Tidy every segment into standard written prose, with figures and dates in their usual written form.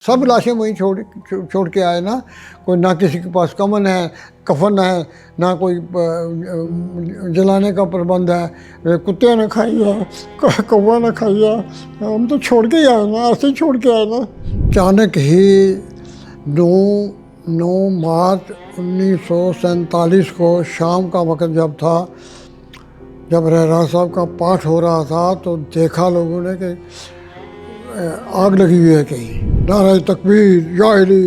सब लाशें वहीं छोड़ के आए ना। कोई ना किसी के पास कफन है, ना कोई जलाने का प्रबंध है। कुत्ते ने खाई है, कौवा ने खाई है, हम तो छोड़ के ही आए ना, ऐसे ही छोड़ के आए ना। अचानक ही 9 मार्च 1947 को शाम का वक्त जब था, जब रहरास साहब का पाठ हो रहा था, तो देखा लोगों ने कि आग लगी हुई है कहीं। नारा तकबीर या अली,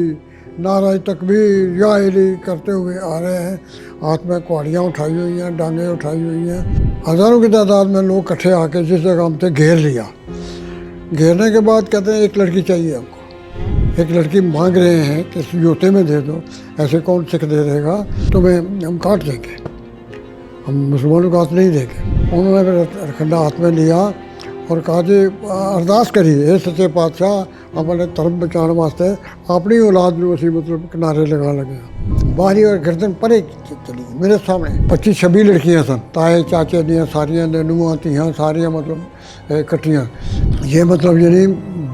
नारा तकबीर या अली करते हुए आ रहे हैं। हाथ में कुहाड़ियाँ उठाई हुई हैं, डांगें उठाई हुई हैं। हज़ारों की तादाद में लोग इकट्ठे आके जिस जगह हम थे घेर लिया। घेरने के बाद कहते हैं एक लड़की चाहिए हमको। एक लड़की मांग रहे हैं कि इस जूते में दे दो। ऐसे कौन सिख दे देगा, तुम्हें हम काट देंगे, हम मुसलमानों का हाथ नहीं देंगे। उन्होंने फिर रखंडा हाथ में लिया और कहा जी अरदास करिए, हे सच्चे पातशाह, अपने धर्म बचाने वास्ते अपनी औलाद में उसी मतलब किनारे लगे। बाहरी और गर्दन परे चली मेरे सामने 25-26 लड़कियां सन, ताए चाचे दियाँ सारियाँ, नुआ तियाँ सारियाँ, मतलब इकट्ठियाँ। ये मतलब यानी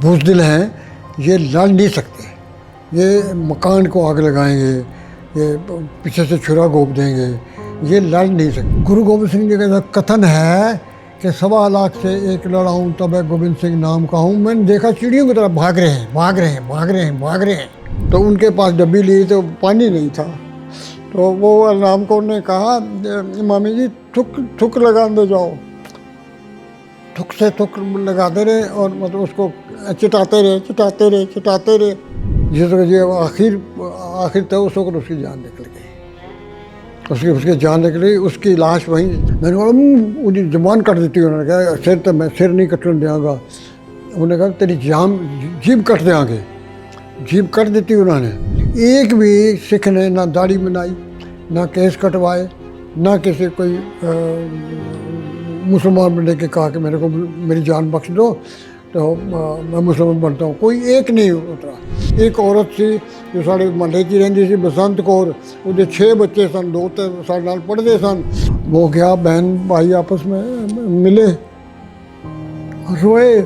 बुज़दिल हैं, ये लड़ नहीं सकते, ये मकान को आग लगाएंगे, ये पीछे से छुरा घोंप देंगे, ये लड़ नहीं सकते। गुरु गोबिंद सिंह जी का कथन है कि 1.25 लाख से एक लड़ा हूँ तब गोविंद सिंह नाम का हूँ। मैंने देखा चिड़ियों की तरह भाग रहे हैं। तो उनके पास डब्बी ली तो पानी नहीं था, तो वो राम कौर ने कहा मामी जी थुक लगा दे जाओ। थुक से थुक लगाते रहे और मतलब उसको चिटाते रहे। जिस वक्त ये आखिर था उस वक्त उसकी जान निकल गई। उसकी जान निकली, उसकी लाश वहीं। मैंने कहा उनकी ज़बान काट देती। उन्होंने कहा सिर तो मैं सिर नहीं कटने देंगा। उन्होंने कहा तेरी जीभ कट देंगे, जीभ कट देती उन्होंने। एक भी सिख ने ना दाढ़ी बनाई, ना केस कटवाए, ना किसी कोई मुसलमान बनने के कहा कि मेरे को मेरी जान बख्श दो तो मैं मुसलमान बनता हूँ। कोई एक नहीं उतरा। एक औरत थी जो साढ़े महल्ले की रहती थी, बसंत कौर, उसके 6 बच्चे सन, 2 साल नाल पढ़ते सन। वो क्या बहन भाई आपस में मिले, रोए,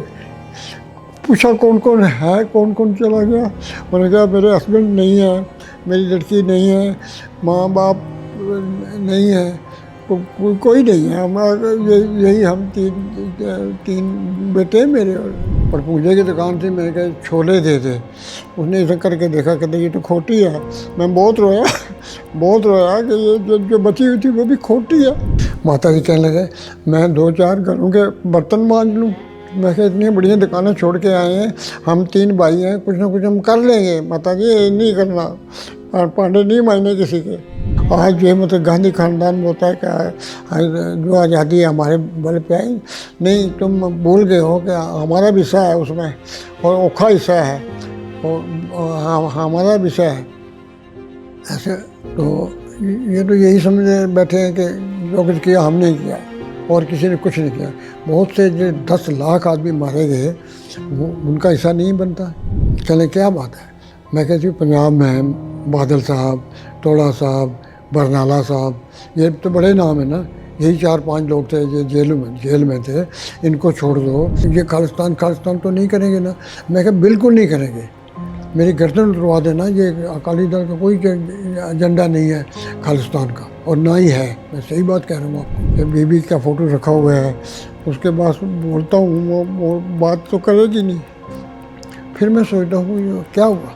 पूछा कौन कौन है, कौन कौन चला गया। मैंने कहा मेरे हस्बैंड नहीं है, मेरी लड़की नहीं है, माँ बाप नहीं है, कोई नहीं है। हम यही हम तीन बेटे मेरे। और पूजे की दुकान थी, मैंने कहा छोले दे दे। उसने ऐसा करके देखा, कहते ये तो खोटी है। मैं बहुत रोया कि ये जो बची हुई थी वो भी खोटी है। माता जी कहने लगे मैं 2-4 घरों के बर्तन मांज लूँ। मैं कहा इतनी बढ़िया दुकानें छोड़ के आए हैं, हम 3 भाई हैं, कुछ ना कुछ हम कर लेंगे। माता जी ये नहीं करना, पांडे नहीं मांगने किसी के। आज ये मतलब गांधी खानदान में होता है क्या, जो आज़ादी हमारे बल पे आई नहीं, तुम भूल गए हो कि हमारा भी हिस्सा है उसमें, और औखा हिस्सा है, और हमारा भी हिस्सा है। ऐसे तो ये तो यही समझ बैठे हैं कि जो कुछ किया हमने किया और किसी ने कुछ नहीं किया। बहुत से जो 10 लाख आदमी मारे गए वो उनका हिस्सा नहीं बनता। चले क्या बात है। मैं कहती हूँ पंजाब में बादल साहब, टोड़ा साहब, बरनाला साहब, ये तो बड़े नाम है ना। यही 4-5 लोग थे जो जेल में थे। इनको छोड़ दो, ये खालिस्तान तो नहीं करेंगे ना। मैं कहा बिल्कुल नहीं करेंगे, मेरी गर्दन उतरवा देना। ये अकाली दल का कोई एजेंडा नहीं है खालिस्तान का, और ना ही है। मैं सही बात कह रहा हूँ आपको। बीबी का फ़ोटो रखा हुआ है, उसके बाद बोलता हूँ वो बात तो करेगी नहीं। फिर मैं सोचता हूँ क्या हुआ।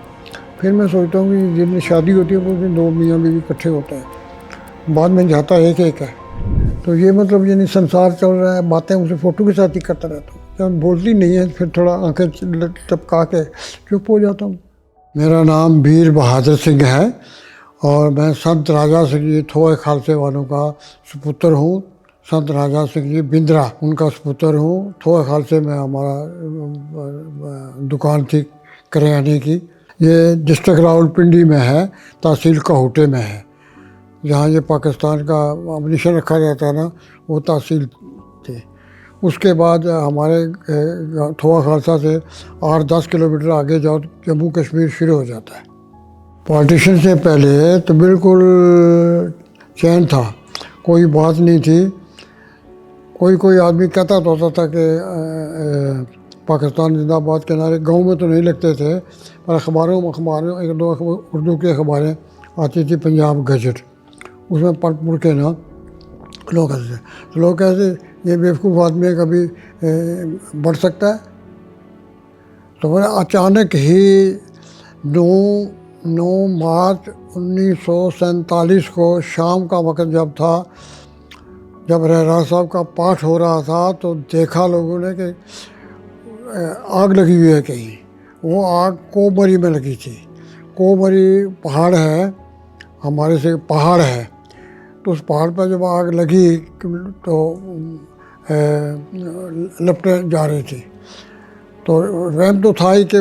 फिर मैं सोचता हूँ कि जिन शादी होती है उस दिन 2 मियाँ बीवी इकट्ठे होते हैं, बाद में जाता एक है। तो ये मतलब यानी संसार चल रहा है, बातें उसे फ़ोटो के साथ ही करता रहता हूँ। जब बोलती नहीं है फिर थोड़ा आंखें टपका के चुप हो जाता हूँ। मेरा नाम वीर बहादुर सिंह है और मैं संत राजा सिंह जी थोए खालसे वालों का सुपुत्र हूँ। संत राजा सिंह जी बिंद्रा उनका सुपुत्र हूँ। थोए खालसे में हमारा दुकान थी करियाने की। ये डिस्ट्रिक्ट रावलपिंडी में है, तहसील काहूटे में है। जहाँ ये पाकिस्तान का अम्युनिशन रखा जाता है ना, वो तहसील थी। उसके बाद हमारे थोआ खालसा से 8-10 किलोमीटर आगे जाओ जम्मू कश्मीर शुरू हो जाता है। पार्टीशन से पहले तो बिल्कुल चैन था, कोई बात नहीं थी। कोई आदमी कहता तो होता था कि पाकिस्तान जिंदाबाद के नारे गांव में तो नहीं लगते थे, पर अखबारों एक दो उर्दू की अखबारें आती थी, पंजाब गजट, उसमें पढ़ के ना लोग हंसते। तो लोग कहते ये बेवकूफ़ आदमी है, कभी बढ़ सकता है। तो मैंने अचानक ही 9 मार्च 1947 को शाम का वक़्त जब था, जब रहरा साहब का पाठ हो रहा था, तो देखा लोगों ने कि आग लगी हुई है कहीं। वो आग कोमरी में लगी थी। कोमरी पहाड़ है, हमारे से पहाड़ है, तो उस पहाड़ पर जब आग लगी तो लपटे जा रही थी। तो वहम तो था ही कि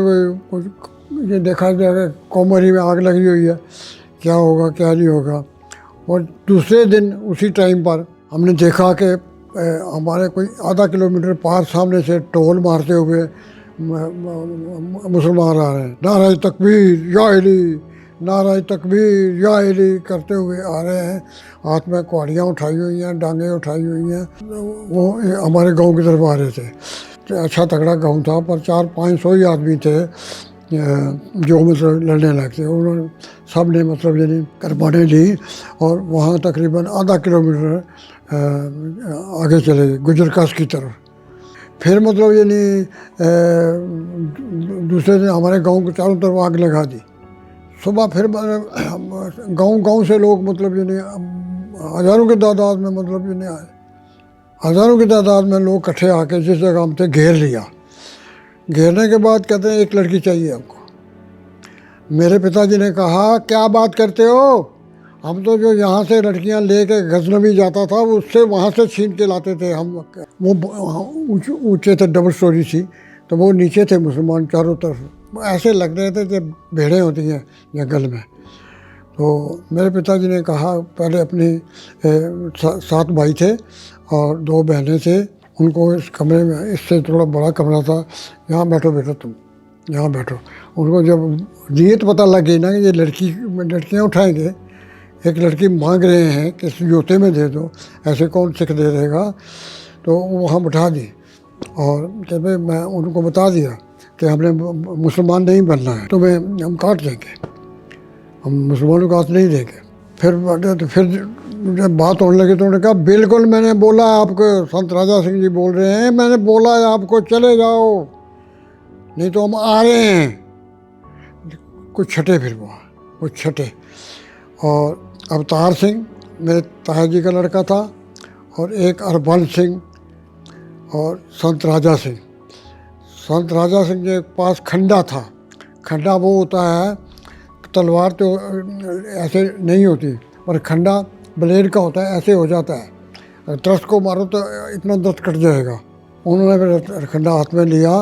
कुछ ये देखा जाए कि कोमरी में आग लगी हुई है, क्या होगा क्या नहीं होगा। और दूसरे दिन उसी टाइम पर हमने देखा कि हमारे कोई आधा किलोमीटर पार सामने से टोल मारते हुए मुसलमान आ रहे हैं, नारा तकबीर या अली, नारा तकबीर या अली करते हुए आ रहे हैं। हाथ में कुहाड़ियाँ उठाई हुई हैं, डांगें उठाई हुई हैं। वो हमारे गांव की तरफ आ रहे थे। अच्छा तगड़ा गांव था, पर 400-500 ही आदमी थे जो मतलब लड़ने लगे थे। उन्होंने सब ने मतलब यानी कुर्बानी ली और वहाँ तकरीबन आधा किलोमीटर आगे चले गए गुजर कस की तरफ। फिर मतलब यानी दूसरे दिन हमारे गांव के चारों तरफ आग लगा दी। सुबह फिर गांव से लोग मतलब यानी हज़ारों की तादाद में मतलब यानी आए, हज़ारों की तादाद में लोग इकट्ठे आके जिस जगह हम थे घेर लिया। घेरने के बाद कहते हैं एक लड़की चाहिए हमको। मेरे पिताजी ने कहा क्या बात करते हो, हम तो जो यहाँ से लड़कियाँ लेके गजनवी जाता था उससे वहाँ से छीन के लाते थे हम। वो ऊंचे थे, डबल स्टोरी थी, तो वो नीचे थे मुसलमान चारों तरफ। ऐसे लग रहे थे कि भेड़ें होती हैं जंगल में। तो मेरे पिताजी ने कहा, पहले अपनी 7 भाई थे और 2 बहनें थे, उनको इस कमरे में, इससे थोड़ा बड़ा कमरा था, यहाँ बैठो बेटा तुम, यहाँ बैठो। उनको जब नीयत पता लग गई ना कि ये लड़कियाँ उठाएंगे, एक लड़की मांग रहे हैं कि इस जूते में दे दो, ऐसे कौन सिख दे देगा, तो वहाँ बैठा दी। और जब मैं उनको बता दिया कि हमने मुसलमान नहीं बनना है, तो हम काट देंगे, हम मुसलमानों का हाथ नहीं देंगे। फिर जब बात होने लगी तो उन्होंने कहा बिल्कुल मैंने बोला आपको, संत राजा सिंह जी बोल रहे हैं, मैंने बोला है आपको चले जाओ, नहीं तो हम आ रहे हैं। कुछ छठे, फिर वहाँ कुछ छठे। और अवतार सिंह मेरे ताया जी का लड़का था, और एक अरबल सिंह और संत राजा सिंह। संत राजा सिंह के पास खंडा था। खंडा वो होता है, तलवार तो ऐसे नहीं होती, पर खंडा ब्लेड का होता है, ऐसे हो जाता है, दस्त को मारो तो इतना दस्त कट जाएगा। उन्होंने फिर खंडा हाथ में लिया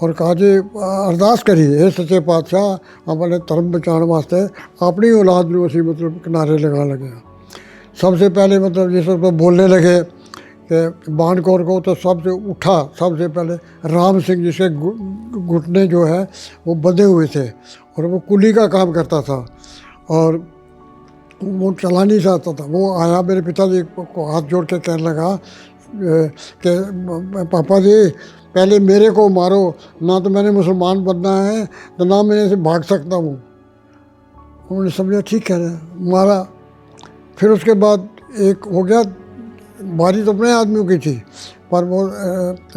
और कहा जी अरदास करी, हे सच्चे पातशाह अपने धर्म बचाने वास्ते अपनी औलाद में उसी मतलब किनारे लगा लगे। सबसे पहले मतलब जिस वक्त बोलने लगे कि बाण कौर को, तो सबसे उठा सबसे पहले राम सिंह, जिसके घुटने जो है वो बंधे हुए थे और वो कुली का काम करता था और वो चला नहीं सकता था। वो आया, मेरे पिताजी को हाथ जोड़ के कहने लगा कि पापा जी पहले मेरे को मारो, ना तो मैंने मुसलमान बनना है तो ना मैं से भाग सकता हूँ। उन्होंने समझा ठीक है, मारा। फिर उसके बाद एक हो गया, बारी तो अपने आदमियों की थी, पर वो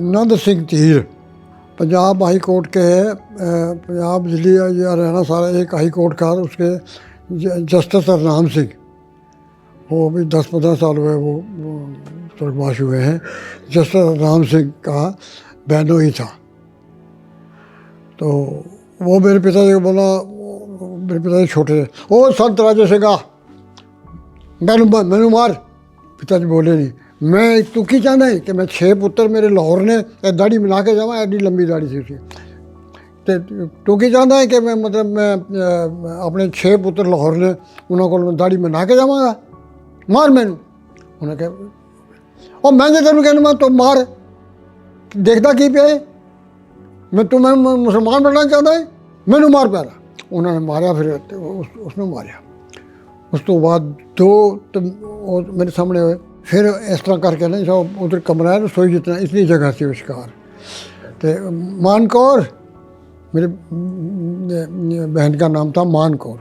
नंद सिंह तीर पंजाब हाई कोर्ट के है, पंजाब दिल्ली या हरियाणा सारा एक हाई कोर्ट का, उसके जस्टिस हरनाम सिंह, वो भी 10-15 साल हुए वो स्वर्गवास हुए हैं। जस्टिस हरनाम सिंह का बहनों ही था। तो वो मेरे पिताजी को बोला, मेरे पिताजी छोटे थे, ओ संत राजा सिंह मैनू मार। पिताजी बोले नहीं। मैं तू की चाहना है कि मैं 6 पुत्र मेरे लाहौर ने दाढ़ी मिला के जावा, एडी लंबी दाढ़ी सी तो तू की चाहता है कि मैं मतलब मैं अपने 6 पुत्र लाहौर ने उन्होंने दाढ़ी मिला के जावांगा, मार मैनू। उन्हें कहा और मैं तेन कहना तो मार, देखता की पे मैं तुम्हें मुसलमान बनना चाहता है, मैनू मार पहला। उन्होंने मारा, फिर उसने मारा। उस तो बाद 2 मेरे सामने हुए। फिर इस तरह करके ना, जो उधर कमरा है रसोई जितना, इतनी जगह थी शिकार। तो मान कौर, मेरे बहन का नाम था मान कौर।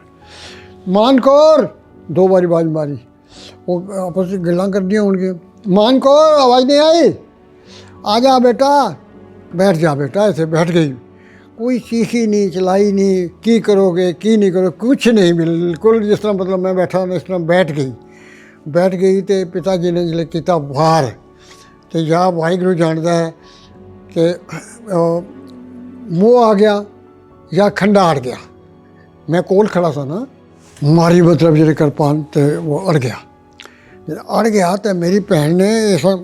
मान कौर 2 बारी आवाज़ मारी, वो आपस में गिला कर दिया उनके। मान कौर आवाज़ नहीं आई, आ जा बेटा, बैठ जा बेटा। ऐसे बैठ गई, कोई चीखी नहीं, चलाई नहीं, की करोगे की नहीं करोगे, कुछ नहीं, बिल्कुल जिस तरह मतलब मैं बैठा हूँ इस तरह बैठ गई। तो पिताजी ने जिले किया वार, तो या वाहिगुरू जानता है कि मुँह आ गया या खंडा अड़ गया। मैं कोल खड़ा था ना, मारी मतलब जो कृपान, तो वो अड़ गया। जब अड़ गया तो मेरी भैन ने ऐसा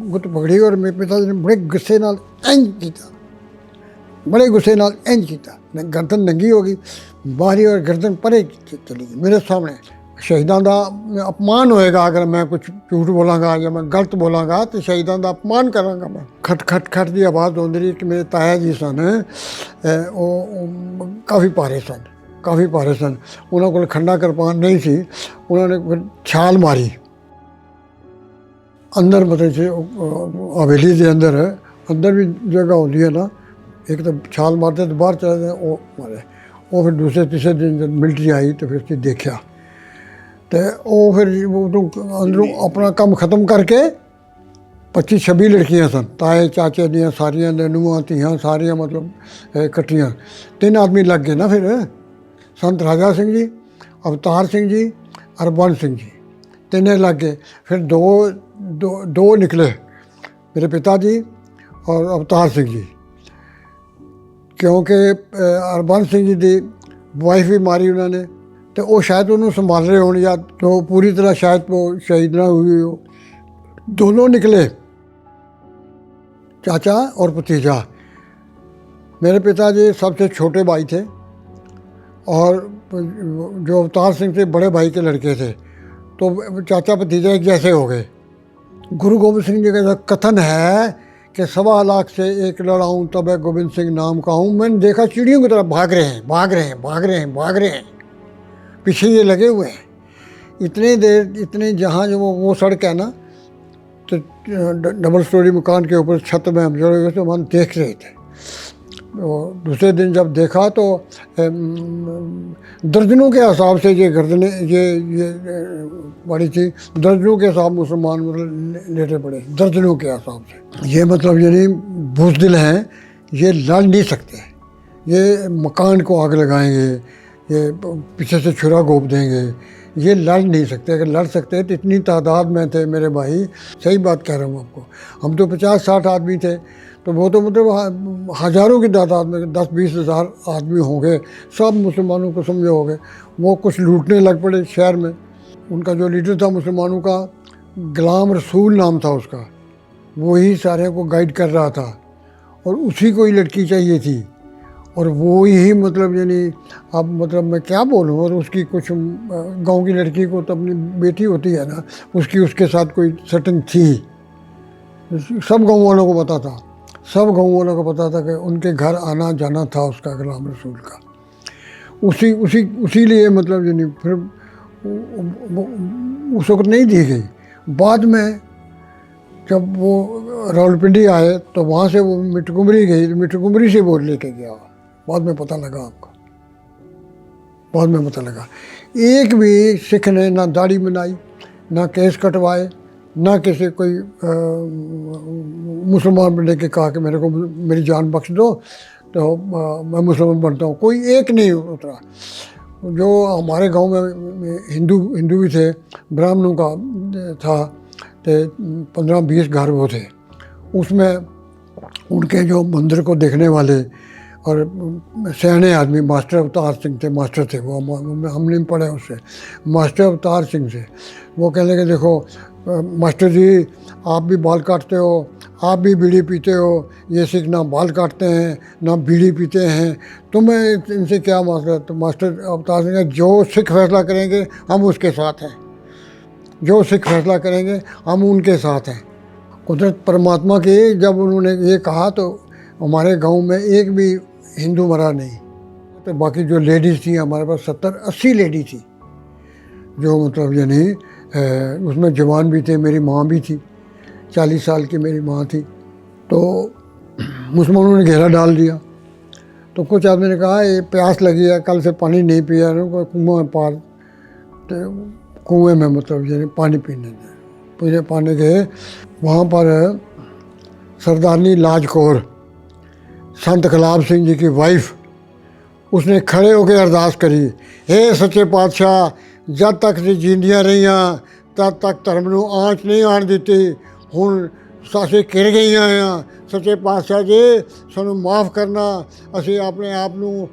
गुट पकड़ी और मेरे पिताजी ने बड़े गुस्से नाल इंज किया, बड़े गुस्से नाल इंज किया। गर्दन नंगी हो गई बाहरी और गर्दन परे चली गई मेरे सामने। शहीदों का अपमान होएगा अगर मैं कुछ झूठ बोलांगा या मैं गलत बोलांगा, तो शहीदों का अपमान करांगा मैं। खट खट खट की आवाज़ आती रही कि मेरे ताया जी सन, वो काफ़ी भारे सन। उन्होंने कोल खंडा कृपान नहीं सी, उन्होंने फिर छाल मारी अंदर, मतलब हवेली के अंदर भी जगह होती है ना, एक तो छाल मारते तो बाहर चले जाए, वो मारे। वो फिर दूसरे तीसरे दिन जब मिलिट्री आई तो फिर उसकी देखा, तो वो फिर वो तो अंदरों अपना काम ख़त्म करके 25-26 लड़कियां सन, ताए चाचे दियाँ सारियां, नूहां धियां सारियां, मतलब कट्ठियां। 3 आदमी लग गए ना फिर, संत राजा सिंह जी, अवतार सिंह जी और बन सिंह जी, 3 लग गए। फिर दो निकले, मेरे पिताजी और अवतार सिंह जी, क्योंकि अरबन सिंह जी की वाइफ भी मारी उन्होंने, तो वो शायद उन्होंने संभाल रहे हो, या तो पूरी तरह शायद वो शहीद ना हुई हो। दोनों निकले, चाचा और भतीजा। मेरे पिताजी सबसे छोटे भाई थे और जो अवतार सिंह थे बड़े भाई के लड़के थे, तो चाचा भतीजा एक जैसे हो गए। गुरु गोबिंद सिंह जी का कथन है कि 1.25 लाख से एक लड़ाऊँ तब गोविंद सिंह नाम का हूँ। मैंने देखा चिड़ियों की तरह भाग रहे हैं, पीछे ये लगे हुए हैं। इतने जहाँ जो वो सड़क है ना, तो डबल स्टोरी मकान के ऊपर छत में हम जोड़े हुए थे, वहाँ देख रहे थे। और दूसरे दिन जब देखा तो दर्जनों के हिसाब से ये गर्दनें ये बड़ी थी, दर्जनों के हिसाब मुसलमान मतलब लेटे पड़े, दर्जनों के हिसाब से। ये मतलब यानी बुज़दिल हैं, ये लड़ नहीं सकते, ये मकान को आग लगाएंगे, ये पीछे से छुरा घोंप देंगे, ये लड़ नहीं सकते। अगर लड़ सकते तो इतनी तादाद में थे मेरे भाई, सही बात कह रहा हूँ आपको। हम तो 50-60 आदमी थे, तो वो तो मतलब हज़ारों की तादाद में 10-20 हज़ार आदमी होंगे, सब मुसलमानों को समझे हो गए। वो कुछ लूटने लग पड़े शहर में। उनका जो लीडर था मुसलमानों का, गुलाम रसूल नाम था उसका, वही सारे को गाइड कर रहा था, और उसी को ही लड़की चाहिए थी, और वो ही मतलब यानी अब मतलब मैं क्या बोलूँ। और उसकी कुछ गांव की लड़की को तो अपनी बेटी होती है ना, उसके साथ कोई सेटिंग थी। सब गांव वालों को पता था कि उनके घर आना जाना था उसका, गुलाम रसूल का। उसी लिए मतलब यानी फिर उस वक्त नहीं दी गई। बाद में जब वो रावलपिंडी आए तो वहाँ से वो मिठकुमरी गई, तो मिठकुमरी से वो लेके गया। बाद में पता लगा एक भी सिख ने ना दाढ़ी बनाई, ना केस कटवाए, ना किसी कोई मुसलमान बनने के कहा कि मेरे को मेरी जान बख्श दो तो मैं मुसलमान बनता हूँ, कोई एक नहीं उतरा। जो हमारे गांव में हिंदू भी थे, ब्राह्मणों का था, तो 15-20 घर वो थे। उसमें उनके जो मंदिर को देखने वाले और सयाने आदमी मास्टर अवतार सिंह थे, मास्टर थे वो, हमने पढ़ा उससे, मास्टर अवतार सिंह से। वो कहने लगे देखो मास्टर जी, आप भी बाल काटते हो, आप भी बीड़ी पीते हो, ये सिख ना बाल काटते हैं ना बीड़ी पीते हैं, तुम्हें इनसे क्या मसला। तो मास्टर अवतार सिंह, जो सिख फैसला करेंगे हम उसके साथ हैं, जो सिख फैसला करेंगे हम उनके साथ हैं। कुदरत परमात्मा की, जब उन्होंने ये कहा तो हमारे गांव में एक भी हिंदू मरा नहीं। तो बाकी जो लेडीज़ थी, हमारे पास 70-80 लेडी थी, जो मतलब यानी उसमें जवान भी थे। मेरी माँ भी थी, 40 साल की मेरी माँ थी। तो मुसलमानों ने घेरा डाल दिया। तो कुछ आदमी ने कहा ये प्यास लगी है, कल से पानी नहीं पिया, कुएं में पार, तो कुएँ में मतलब ये पानी पीने पाने गए। वहाँ पर सरदारनी लाज कौर, संत गुलाब सिंह जी की वाइफ, उसने खड़े होकर अरदास करी, हे सच्चे पातशाह, जब तक जी जींदियां रहियां तब तक धर्म नूं आँच नहीं आण दित्ती, हुण ਅਸੀਂ ਘਿਰ ਗਈਆਂ ਆ, ਸੱਚੇ ਪਾਤਸ਼ਾਹ ਜੀ ਸਾਨੂੰ ਮਾफ़ ਕਰਨਾ, ਅਸੀਂ ਆਪਣੇ ਆਪ ਨੂੰ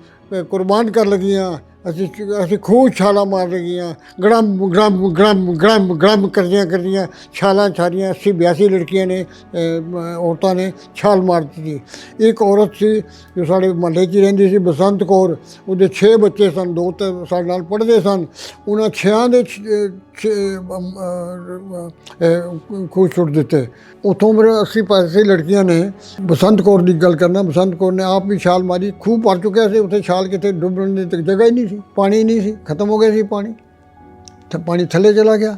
ਕੁਰਬਾਨ ਕਰ ਲੱਗੀਆਂ, ਅਸੀਂ ਖੂਹ ਛਾਲਾਂ ਮਾਰ ਲੱਗੀਆਂ, ਗੜਮ ਗੜਮ ਗੜਮ ਗੜਮ ਗੜਮ ਕਰਦੀਆਂ ਛਾਲਾਂ ਛਾਰੀਆਂ। 80-82 ਲੜਕੀਆਂ ਨੇ, ਔਰਤਾਂ ਨੇ ਛਾਲ ਮਾਰ ਦਿੱਤੀ। ਇੱਕ ਔਰਤ ਸੀ ਜੋ ਸਾਡੇ ਮੁਹੱਲੇ 'ਚ ਹੀ ਰਹਿੰਦੀ ਸੀ, ਬਸੰਤ ਕੌਰ, ਉਹਦੇ 6 ਬੱਚੇ ਸਨ, 2 ਤਾਂ ਸਾਡੇ ਨਾਲ ਪੜ੍ਹਦੇ ਸਨ, ਉਹਨਾਂ 6 ਦੇ ਖੂਹ ਸੁੱਟ ਦਿੱਤੇ। ਉੱਥੋਂ ਮੇਰੇ 80-85 ਲੜਕੀਆਂ ਨੇ, ਬਸੰਤ ਕੌਰ ਦੀ ਗੱਲ ਕਰਨਾ, ਬਸੰਤ ਕੌਰ ਨੇ ਆਪ ਵੀ ਛਾਲ ਮਾਰੀ, ਖੂਹ ਭਰ ਚੁੱਕਿਆ ਸੀ, ਉੱਥੇ ਛਾਲ ਕਿਤੇ ਡੁੱਬਣ ਦੀ ਤੱਕ ਜਗ੍ਹਾ ਹੀ ਨਹੀਂ ਸੀ, ਪਾਣੀ ਨਹੀਂ ਸੀ, ਖਤਮ ਹੋ ਗਿਆ ਸੀ ਪਾਣੀ, ਤਾਂ ਪਾਣੀ ਥੱਲੇ ਚਲਾ ਗਿਆ।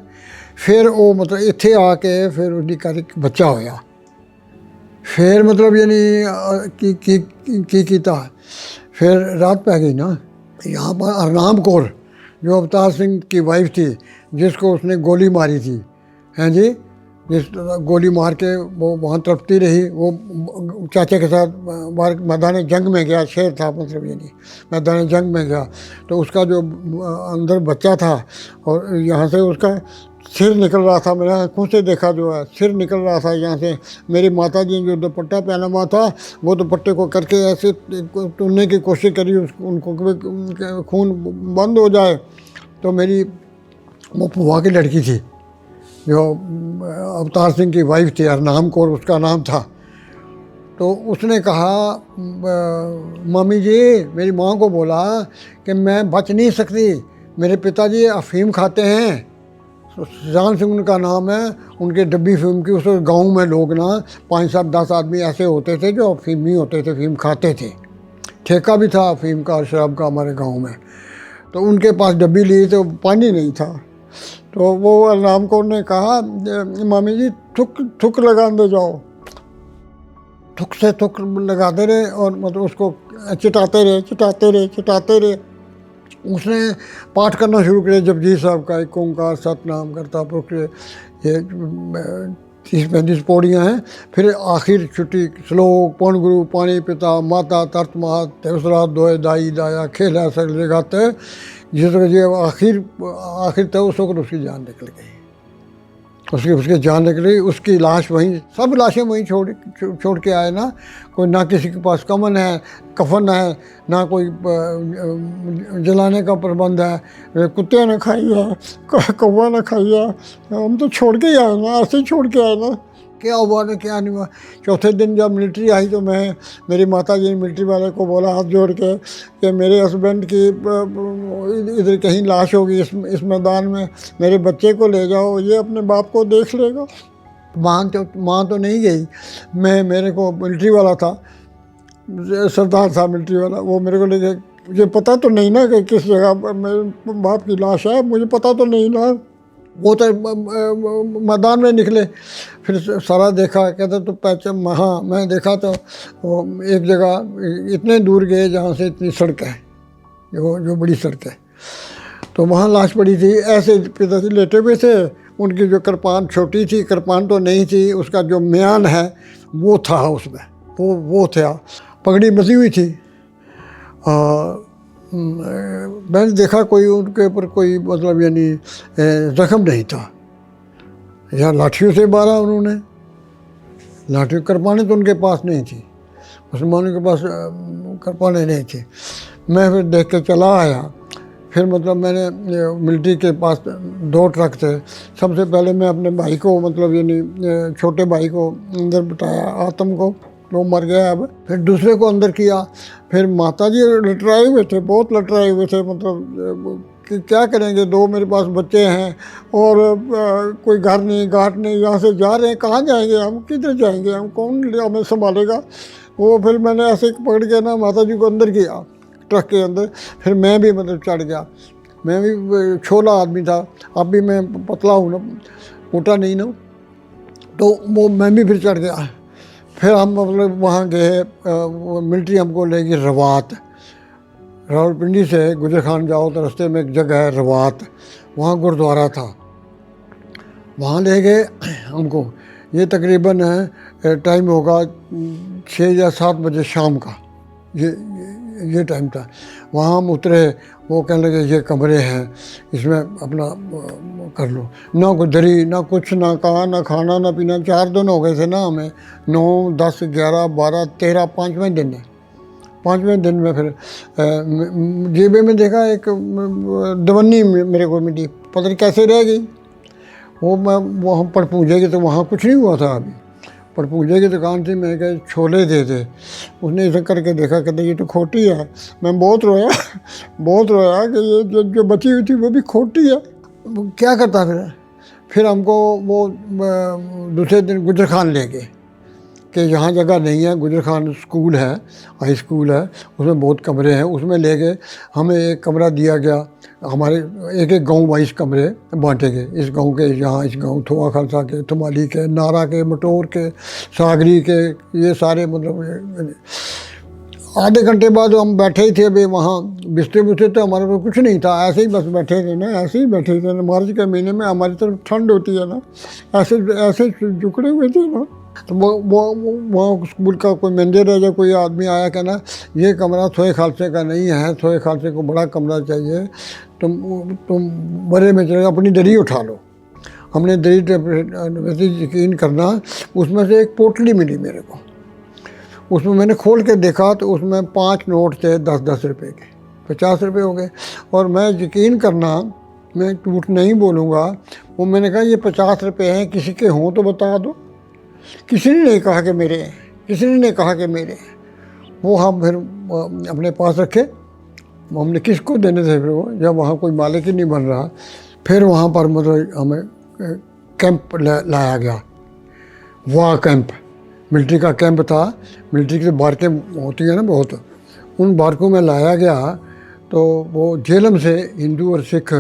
ਫਿਰ ਉਹ ਮਤਲਬ ਇੱਥੇ ਆ ਕੇ ਫਿਰ ਉਹਦੀ ਘਰ ਇੱਕ ਬੱਚਾ ਹੋਇਆ। ਫਿਰ ਮਤਲਬ यानी ਕੀ ਕੀਤਾ, फिर रात पै गई ना। यहाँ पर अरनाम कौर जो अवतार सिंह की वाइफ थी, जिसको उसने गोली मारी थी, हैं जी, जिस गोली मार के वो वहाँ तड़पती रही, वो चाचा के साथ बाहर मैदान जंग में गया, शेर था मतलब यानी मैदान जंग में गया, तो उसका जो अंदर बच्चा था और यहाँ से उसका सिर निकल रहा था, मैंने आँखों से देखा जो है सिर निकल रहा था यहाँ से। मेरी माता जी जो दुपट्टा पहना हुआ था, वो दुपट्टे को करके ऐसे तोड़ने की कोशिश करी, उनको खून बंद हो जाए। तो मेरी वो फुआ की लड़की थी जो अवतार सिंह की वाइफ थी, अरनाम कौर उसका नाम था। तो उसने कहा, मम्मी जी, मेरी माँ को बोला कि मैं बच नहीं सकती, मेरे पिताजी अफीम खाते हैं, जान सिंह उनका नाम है, उनके डब्बी फिल्म की। उस गांव में लोग ना 5-7-10 आदमी ऐसे होते थे जो अफीमी होते थे, अफीम खाते थे, ठेका भी था अफीम का और शराब का हमारे गांव में। तो उनके पास डब्बी ली तो पानी नहीं था, तो वो अरनाम कौर ने कहा, मामी जी थुक लगा दे जाओ, थुक से थुक लगाते रहे और मतलब उसको चिटाते रहे। उसने पाठ करना शुरू किया जपजी साहब का, एक ओंकार सतनाम करता पुरख, ये 30-35 पौड़ियाँ हैं। फिर आखिर छुट्टी श्लोक, पौन गुरु पानी पिता माता तर्त मात तेवसरा दोए दाई दाया खेला सगले गाते, जिस वजह आखिर तक उस वक्त उसकी जान निकल गई, उसकी जान निकली। उसकी लाश वहीं, सब लाशें वहीं छोड़ के आए ना, कोई ना किसी के पास कफन है, ना कोई जलाने का प्रबंध है, कुत्ते ने खाई है, कौवा ने खाई है, हम तो छोड़ के ही आए ना, ऐसे ही छोड़ के आए ना, क्या हुआ ना क्या नहीं हुआ। चौथे दिन जब मिलिट्री आई तो मैं, मेरी माता जी ने मिलिट्री वाले को बोला हाथ जोड़ के कि मेरे हस्बैंड की इधर कहीं लाश होगी इस मैदान में, मेरे बच्चे को ले जाओ, ये अपने बाप को देख लेगा। माँ तो नहीं गई, मेरे को मिलिट्री वाला था, सरदार था मिलिट्री वाला, वो मेरे को लेके, मुझे पता तो नहीं ना कि किस जगह मेरे बाप की लाश है, मुझे पता तो नहीं ना। वो तो मैदान में निकले, फिर सारा देखा, कहते तो पहचान, हाँ मैं देखा तो वो एक जगह इतने दूर गए जहाँ से इतनी सड़क है, जो बड़ी सड़क है, तो वहाँ लाश पड़ी थी। ऐसे पिताजी लेटे हुए थे, उनकी जो कृपान छोटी थी, कृपान तो नहीं थी, उसका जो म्यान है वो था उसमें, वो था, पगड़ी बंधी हुई थी। मैंने देखा कोई उनके ऊपर कोई मतलब यानी ज़ख्म नहीं था, या लाठियों से मारा उन्होंने, लाठी कृपानें तो उनके पास नहीं थी, मुसलमानों के पास कृपानें नहीं थी। मैं फिर देख के चला आया। फिर मतलब मैंने मिलिट्री के पास 2 ट्रक थे। सबसे पहले मैं अपने भाई को मतलब यानी छोटे भाई को अंदर बिठाया, आतम को, वो मर गया अब। फिर दूसरे को अंदर किया। फिर माता जी लटराए हुए थे, बहुत लटराए हुए थे, मतलब कि क्या करेंगे, 2 मेरे पास बच्चे हैं और कोई घर नहीं घाट नहीं, यहाँ से जा रहे हैं, कहाँ जाएंगे हम, किधर जाएंगे हम, कौन हमें संभालेगा। वो फिर मैंने ऐसे पकड़ के ना माता जी को अंदर किया ट्रक के अंदर। फिर मैं भी मतलब चढ़ गया, मैं भी छोला आदमी था, अब भी मैं पतला हूँ ना, मोटा नहीं ना, तो वो मैं भी फिर चढ़ गया। फिर हम मतलब वहाँ गए, मिलिट्री हमको ले गई रवात। रावलपिंडी से गुजर खान जाओ तो रास्ते में एक जगह है रवात, वहाँ गुरुद्वारा था, वहाँ ले गए हमको। ये तकरीबन टाइम होगा 6 या 7 बजे शाम का, ये टाइम था। वहाँ हम उतरे, वो कहने लगे ये कमरे हैं, इसमें अपना कर लो। ना कोई दरी, ना कुछ, ना कहा, ना खाना ना पीना। 4 दिन हो गए थे ना हमें, 9, 10, 11, 12, 13, 5वें दिन है। 5वें दिन में फिर जेबे में देखा एक दवन्नी मेरे को मिली, पता नहीं कैसे रह गई। वो हम पड़पूंजे की, तो वहाँ कुछ नहीं हुआ था अभी। पड़पूंजे की दुकान थी, मैं कहा छोले दे दे। उसने ऐसा करके देखा, कहते ये तो खोटी है। मैं बहुत रोया बहुत रोया कि ये जो बची हुई थी वो भी खोटी है। वो क्या करता फिर हमको वो दूसरे दिन गुजर खान ले गए कि यहाँ जगह नहीं है। गुजर खान स्कूल है, हाई स्कूल है, उसमें बहुत कमरे हैं, उसमें ले गए। हमें एक कमरा दिया गया, हमारे एक एक गांव वाइज कमरे बांटे गए। इस गांव के यहाँ, इस गांव थोआ खालसा के, थुमाली के, नारा के, मटोर के, सागरी के, ये सारे मतलब। आधे घंटे बाद हम बैठे ही थे अभी वहाँ, बिस्तर बुस्तर तो हमारे पास कुछ नहीं था, ऐसे ही बस बैठे थे ना, ऐसे ही बैठे थे। मार्च के महीने में हमारी तरफ ठंड होती है ना, ऐसे ऐसे जुकड़े हुए थे ना। तो वो स्कूल का कोई मैनेजर है, या कोई आदमी आया, कहना ये कमरा थोए खालसे का नहीं है, थोए खालसे को बड़ा कमरा चाहिए, तुम बड़े में चले अपनी दरी उठा लो। हमने दरी वैसे यकीन करना, उसमें से एक पोटली मिली मेरे को। उसमें मैंने खोल के देखा तो उसमें 5 नोट थे 10-10 रुपये के, 50 रुपये हो गए। और मैं यकीन करना, मैं झूठ नहीं बोलूँगा, वो मैंने कहा ये 50 रुपये हैं, किसी के हों तो बता दो। किसी ने नहीं कहा कि मेरे हैं, किसी ने नहीं कहा कि मेरे हैं। वो हम फिर अपने पास रखे, हमने किसको देने थे फिर वो, जब वहाँ कोई मालिक ही नहीं बन रहा। फिर वहाँ पर मतलब हमें कैंप लाया गया, वाह कैंप, मिलिट्री का कैंप था। मिलिट्री की बारकें होती हैं ना बहुत, उन बारकों में लाया गया। तो वो जेलम से हिंदू और सिख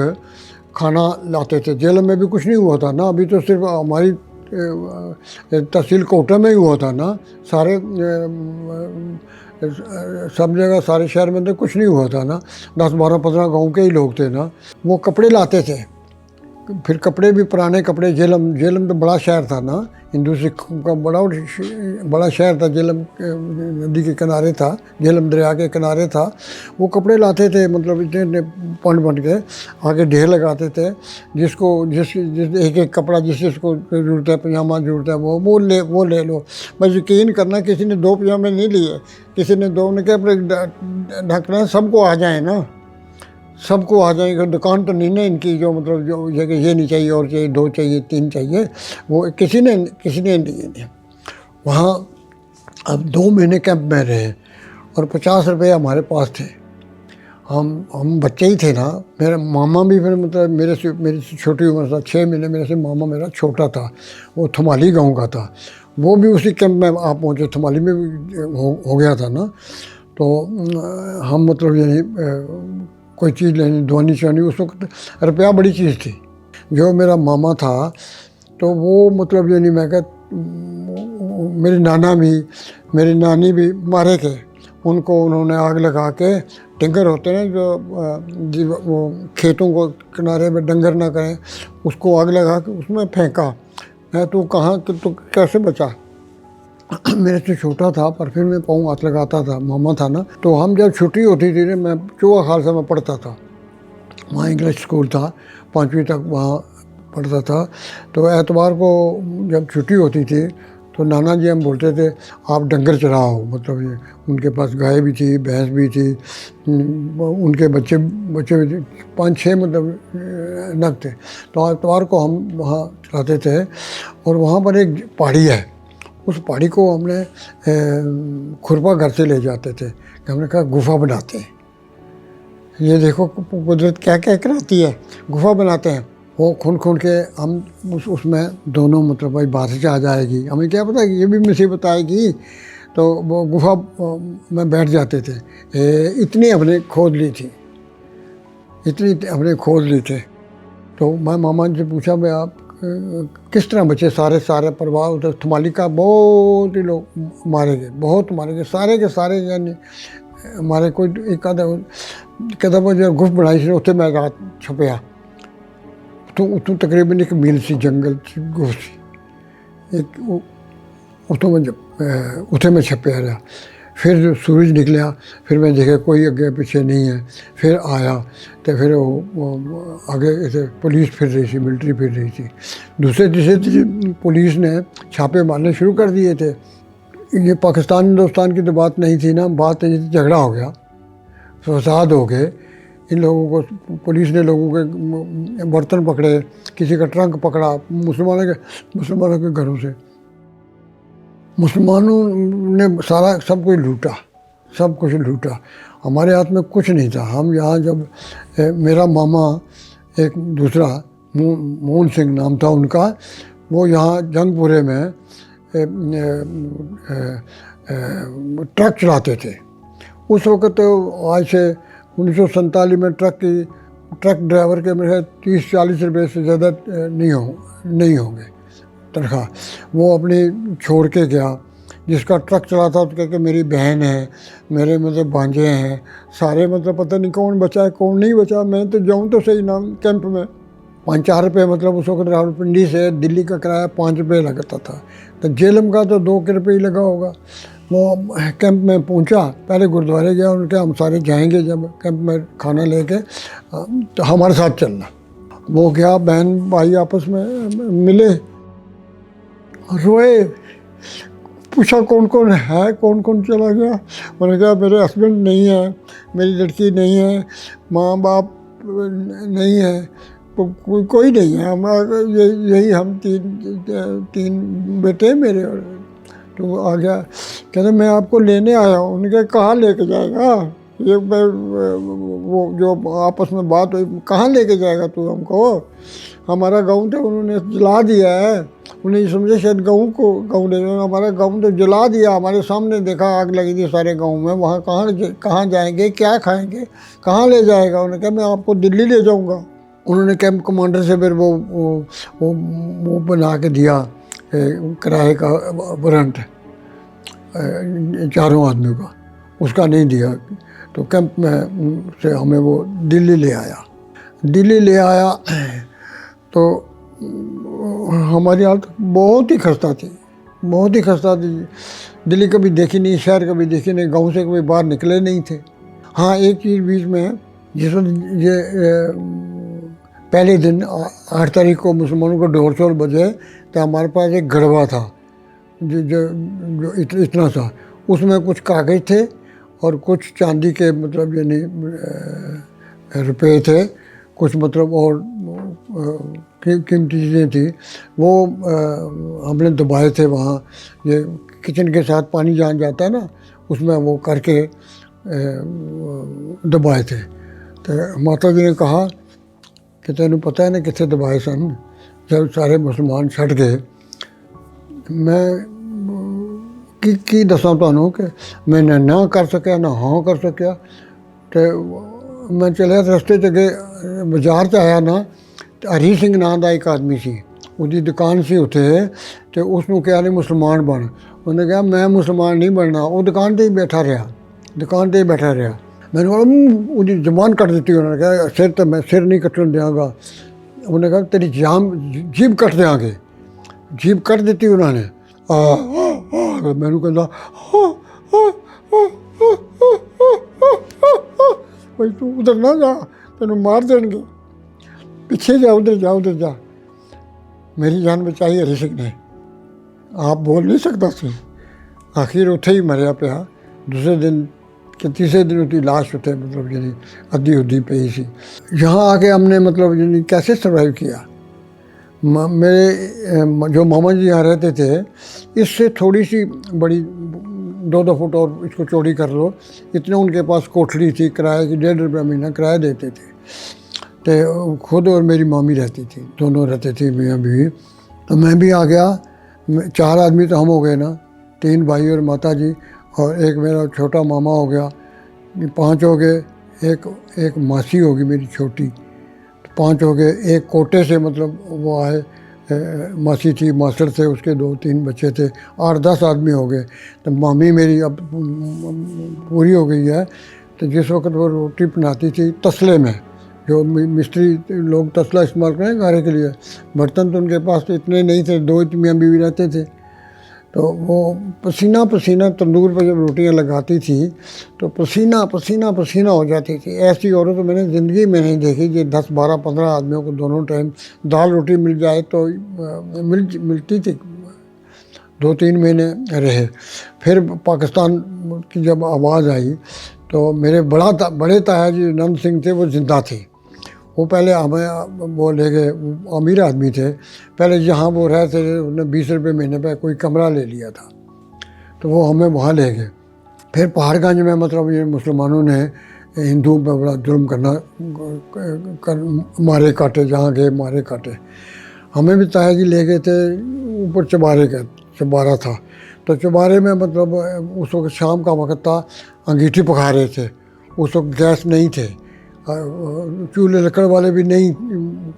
खाना लाते थे। जेलम में भी कुछ नहीं हुआ था ना, अभी तो सिर्फ हमारी तहसील कोटा में ही हुआ था ना, सारे सब जगह सारे शहर में तो कुछ नहीं हुआ था ना। 10, 12, 15 गाँव के ही लोग थे ना। वो कपड़े लाते थे, फिर कपड़े भी पुराने कपड़े। जेलम तो बड़ा शहर था ना, हिंदू सिख का बड़ा शहर था। जेलम नदी के किनारे था, जेलम दरिया के किनारे था। वो कपड़े लाते थे, मतलब इतने पॉइंट के आगे ढेर लगाते थे। जिसको जिस एक एक कपड़ा जिसको जरूरत है, पजामा जरूरत है, वो ले लो। बस यकीन करना, किसी ने 2 पजामे नहीं लिए, किसी ने 2, ने क्या अपने ढकना सबको आ जाए ना, सबको आ जाएगा। दुकान तो नहीं ना इनकी जो मतलब जो ये नहीं चाहिए और चाहिए, 2 चाहिए, 3 चाहिए, वो किसी ने नहीं दिए। वहाँ अब 2 महीने कैंप में रहे और 50 रुपये हमारे पास थे। हम बच्चे ही थे ना। मेरा मामा भी फिर मतलब मेरे से छोटी उम्र था, 6 महीने मेरे से मामा मेरा छोटा था। वो थुमाली गाँव का था, वो भी उसी कैंप में आप पहुँचे। थुमाली में भी हो गया था ना। तो हम मतलब यानी कोई चीज़ लेनी, दवानी चवानी, उस वक्त रुपया बड़ी चीज़ थी। जो मेरा मामा था तो वो मतलब यानी मैं कह, मेरी नानी भी मारे के, उनको उन्होंने आग लगा के, डंगर होते हैं जो वो खेतों को किनारे में डंगर ना करें, उसको आग लगा के उसमें फेंका। मैं तो कहाँ तो कैसे बचा। मेरे से छोटा था पर फिर मैं पाँव हाथ लगाता था, मामा था ना। तो हम जब छुट्टी होती थी, मैं चोआ खालसा में पढ़ता था, वहाँ इंग्लिश स्कूल था, 5वीं तक वहाँ पढ़ता था। तो एतवार को जब छुट्टी होती थी तो नाना जी हम बोलते थे आप डंगर चराओ। मतलब ये उनके पास गाय भी थी, भैंस भी थी, उनके बच्चे भी थे, 5-6 मतलब नग थे। तो एतवार को हम वहाँ चलाते थे। और वहाँ पर एक पहाड़ी है, उस पहाड़ी को हमने खुरपा घर से ले जाते थे कि हमने कहा गुफा बनाते हैं। ये देखो कुदरत क्या क्या कराती है, गुफा बनाते हैं। वो खून के हम उसमें दोनों मतलब भाई बारिश आ जाएगी, हमें क्या पता कि ये भी मुसीबत आएगी। तो वो गुफा में बैठ जाते थे। इतनी हमने खोद ली थी, इतनी हमने खोद ली थे। तो मैं मामा जी से पूछा, भाई आप किस तरह बचे सारे सारे परिवार। उधर थमाली का बहुत ही लोग मारे गए, बहुत मारे गए, सारे के सारे, यानी मारे। कोई एक आधा कदम जो गुफ बनाई सी उत्थे मैं रात छुपया। उतों तकरीबन एक मील सी जंगल गुफ सी, एक उतों मैं उत्थे मैं छुपया रहा। फिर जो सूरज निकलिया, फिर मैं देखा कोई अगे पीछे नहीं है। फिर आया तो फिर वो आगे ऐसे पुलिस फिर रही थी, मिलिट्री फिर रही थी। दूसरे तीसरे पुलिस ने छापे मारने शुरू कर दिए थे। ये पाकिस्तान हिंदुस्तान की तो बात नहीं थी ना, बात ये थी झगड़ा हो गया, फसाद हो गए। इन लोगों को पुलिस ने लोगों के बर्तन पकड़े, किसी का ट्रंक पकड़ा मुसलमानों के घरों से। मुसलमानों ने सारा सब कुछ लूटा, सब कुछ लूटा। हमारे हाथ में कुछ नहीं था। हम यहाँ जब मेरा मामा एक दूसरा मोहन सिंह नाम था उनका, वो यहाँ जंगपुरे में ट्रक चलाते थे। उस वक़्त तो आज से 1947 में ट्रक ड्राइवर के मेरे 30-40 रुपये से ज़्यादा नहीं होंगे तनख्वाह। वो अपनी छोड़ के गया। जिसका ट्रक चलाता तो कहकर मेरी बहन है, मेरे मतलब भांजे हैं सारे, मतलब पता नहीं कौन बचा है कौन नहीं बचा। मैं तो जाऊँ तो सही ना कैंप में। 5-4 रुपये मतलब उस वक्त रावलपिंडी से दिल्ली का किराया 5 रुपये लगता था, तो जेलम का तो 2 रुपये ही लगा होगा। वो कैंप में पहुंचा, पहले गुरुद्वारे गया, उनके हम सारे जाएंगे जब कैंप में खाना लेके तो हमारे साथ चलना। वो गया, बहन भाई आपस में मिले, रोए, पूछा कौन कौन है, कौन कौन चला गया। मैंने कहा मेरे हस्बैंड नहीं है, मेरी लड़की नहीं है, माँ बाप नहीं है, कोई नहीं है। हम यही हम तीन बेटे मेरे। और तो आ गया, कहते मैं आपको लेने आया हूँ। उन्होंने कहा कहाँ लेके जाएगा, ये वो जो आपस में बात हुई, कहाँ लेके जाएगा तू हमको, हमारा गाँव तो उन्होंने जला दिया है। उन्हें ये समझे शायद गाँव ले, हमारा गाँव तो जला दिया, हमारे सामने देखा आग लगी थी सारे गाँव में। वहाँ कहाँ जाएंगे, क्या खाएंगे, कहाँ ले जाएगा। उन्होंने कहा मैं आपको दिल्ली ले जाऊँगा। उन्होंने कैंप कमांडर से फिर वो बना के दिया किराए का वारंट 4 आदमियों का, उसका नहीं दिया। तो कैंप में से हमें वो दिल्ली ले आया। तो हमारी हालत बहुत ही खस्ता थी, बहुत ही खस्ता थी। दिल्ली कभी देखी नहीं, शहर कभी देखी नहीं, गांव से कभी बाहर निकले नहीं थे। हाँ एक चीज़ बीच में, जिस वक्त ये पहले दिन 8 तारीख को मुसलमानों को ढोल शोल बजे, तो हमारे पास एक गड़वा था जो इतना सा, उसमें कुछ कागज़ थे और कुछ चांदी के मतलब यानी रुपए थे, कुछ मतलब और कीमती चीज़ें थी। वो हमने दबाए थे वहाँ, ये किचन के साथ पानी जहाँ जाता है ना, उसमें वो करके दबाए थे। तो माता जी ने कहा कि तेन पता है ना कितने दबाए सन, जब सारे मुसलमान छट गए। मैं की दसा तुहानू कि मैं ना कर सकिया ना हाँ कर सकिया। तो मैं चलिया रस्ते च अगे बाजार च आया ना, हरी सिंह नाम का एक आदमी सी, उसकी दुकान सी उत्थे, तो उसनों कहा नहीं मुसलमान बन। उन्हें कहा मैं मुसलमान नहीं बनना। वो दुकान पर ही बैठा रहा। मैंने कहा उसकी जबान कट दी। उन्होंने कहा सिर तो मैं सिर नहीं कटन देंगा। उन्होंने कहा तेरी जीभ कट देंगे। जीभ कट दी उन्होंने। मैनू कहता भाई तू उधर ना जा, तेन मार देंगे, पीछे जा, उधर जा। मेरी जान बचाई हरी सिंह ने। आप बोल नहीं सकता सी। आखिर उत्थे ही मरिया पिया। दूसरे दिन कि तीसरे दिन उसकी लाश उत्थे मतलब यानी अद्धी पई सी। यहाँ आके हमने मतलब यानी कैसे सर्वाइव किया। मेरे जो मामा जी यहाँ रहते थे, इससे थोड़ी सी बड़ी 2-2 फुट और इसको चौड़ी कर लो, इतना उनके पास कोठरी थी, किराए की 1.5 रुपया महीना किराया देते थे। तो खुद और मेरी मामी रहती थी, दोनों रहते थे मियाँ बीवी। तो मैं भी आ गया। 4 आदमी तो हम हो गए ना, 3 भाई और माता जी, और एक मेरा छोटा मामा हो गया, 5 हो गए। एक मासी होगी मेरी छोटी, 5 हो गए। एक कोटे से मतलब वो आए मासी थी, मास्टर थे, उसके 2-3 बच्चे थे, 8-10 आदमी हो गए। तो मामी मेरी अब पूरी हो गई है। तो जिस वक्त वो रोटी बनाती थी तसले में, जो मिस्त्री लोग तसला इस्तेमाल करें गारे के लिए, बर्तन तो उनके पास तो इतने नहीं थे, 2 ही मियाँ बीवी रहते थे। तो वो पसीना पसीना तंदूर पर जब रोटियां लगाती थी तो पसीना पसीना पसीना हो जाती थी। ऐसी औरत तो मैंने ज़िंदगी में नहीं देखी कि 10-12-15 आदमियों को दोनों टाइम दाल रोटी मिल जाए। तो मिलती थी। 2-3 महीने रहे। फिर पाकिस्तान की जब आवाज़ आई तो मेरे बड़े ताया जी नंद सिंह थे, वो ज़िंदा थे। वो पहले हमें वो ले गए, अमीर आदमी थे। पहले जहाँ वो रहते थे उन्होंने 20 रुपये महीने पर कोई कमरा ले लिया था, तो वो हमें वहाँ ले गए। फिर पहाड़गंज में मतलब ये मुसलमानों ने हिंदुओं पर बड़ा जुल्म मारे काटे, जहाँ गए मारे काटे। हमें भी ताया जी ले गए थे ऊपर चबारा था। तो चबारे में मतलब उस वक्त शाम का वक्त था, अंगीठी पका रहे थे। उस वक्त गैस नहीं थे, चूल्हे लकड़ वाले भी नहीं,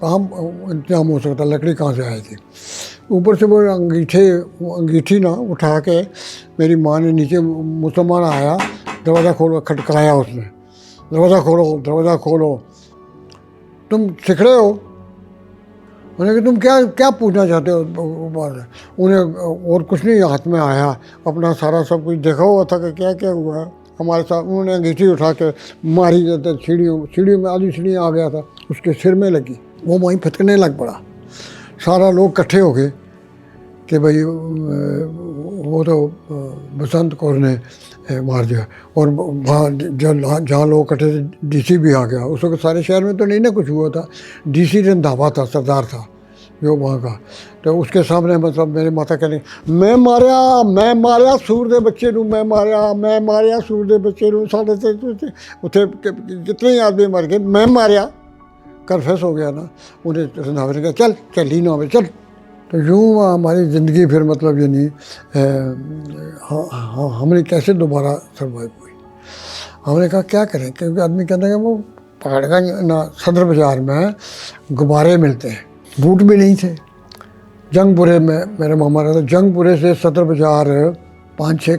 कहाँ इंतजाम हो सकता, लकड़ी कहाँ से आई थी। ऊपर से वो अंगीठी ना उठा के मेरी माँ ने नीचे, मुसलमान आया, दरवाज़ा खोलो, खटकाया उसने, दरवाज़ा खोलो, तुम सिख रहे हो? उन्हें कि तुम क्या क्या पूछना चाहते हो? उन्हें और कुछ नहीं हाथ में आया, अपना सारा सब कुछ देखा हुआ था कि क्या क्या हुआ है हमारे साथ। उन्होंने अंगीठी उठा के मारी जाते, सीढ़ियों में आधी सीढ़ी आ गया था, उसके सिर में लगी, वो वहीं फटकने लग पड़ा। सारा लोग इकट्ठे हो गए कि भाई वो तो बसंत कौर ने मार दिया। और वहाँ जहाँ लोग इकट्ठे थे, डीसी भी आ गया। उस वक्त सारे शहर में तो नहीं ना कुछ हुआ था, डीसी रंधावा था, सरदार था जो वहाँ का। तो उसके सामने मतलब मेरे माता कहने, मैं मारिया सूर दे बच्चे नू, मैं मारिया सूर दे बच्चे नू। साढ़े उत्थे कितने आदमी मर गए, मैं मारिया। कन्फेस हो गया ना। उन्हें रंधावे ने कहा चल ही ना चल। तो यूँ हमारी ज़िंदगी फिर मतलब ये नहीं, हमने कैसे दोबारा सर्वाइव हुई। हमने कहा क्या करें, क्योंकि आदमी कहता है कि वो पहाड़गंज ना सदर बाज़ार में गुब्बारे मिलते हैं, बूट भी नहीं थे। जंगपुरे में मेरा मामा रहता, जंगपुरे से सदर बाज़ार 5-6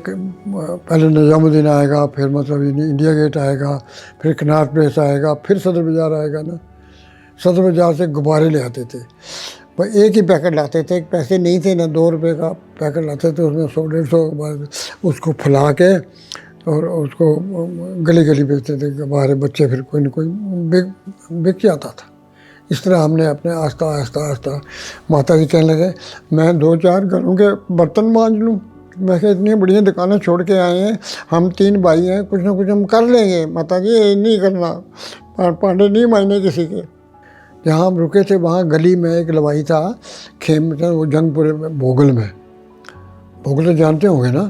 पहले निज़ामुद्दीन आएगा, फिर मतलब इंडिया गेट आएगा, फिर कनाट प्लेस आएगा, फिर सदर बाज़ार आएगा ना। सदर बाज़ार से गुब्बारे ले आते थे, वो एक ही पैकेट लाते थे, पैसे नहीं थे ना, 2 रुपये का पैकेट लाते थे, उसमें 100-150 उसको फुला के और उसको गली गली बेचते थे। हमारे बच्चे फिर कोई ना कोई बिक जाता था। इस तरह हमने अपने आस्ता माता जी कहने लगे, मैं 2-4 घरों के बर्तन मांज लूँ। मैं कहा इतनी बढ़िया दुकानें छोड़ के आए हैं, हम 3 भाई हैं, कुछ ना कुछ हम कर लेंगे। माता जी ये नहीं करना, पांडे नहीं मांजने किसी के। जहाँ हम रुके थे वहाँ गली में एक लवाई था, खेम था, वो जंगपुरे में, भोगल में। भोगल तो जानते होंगे ना।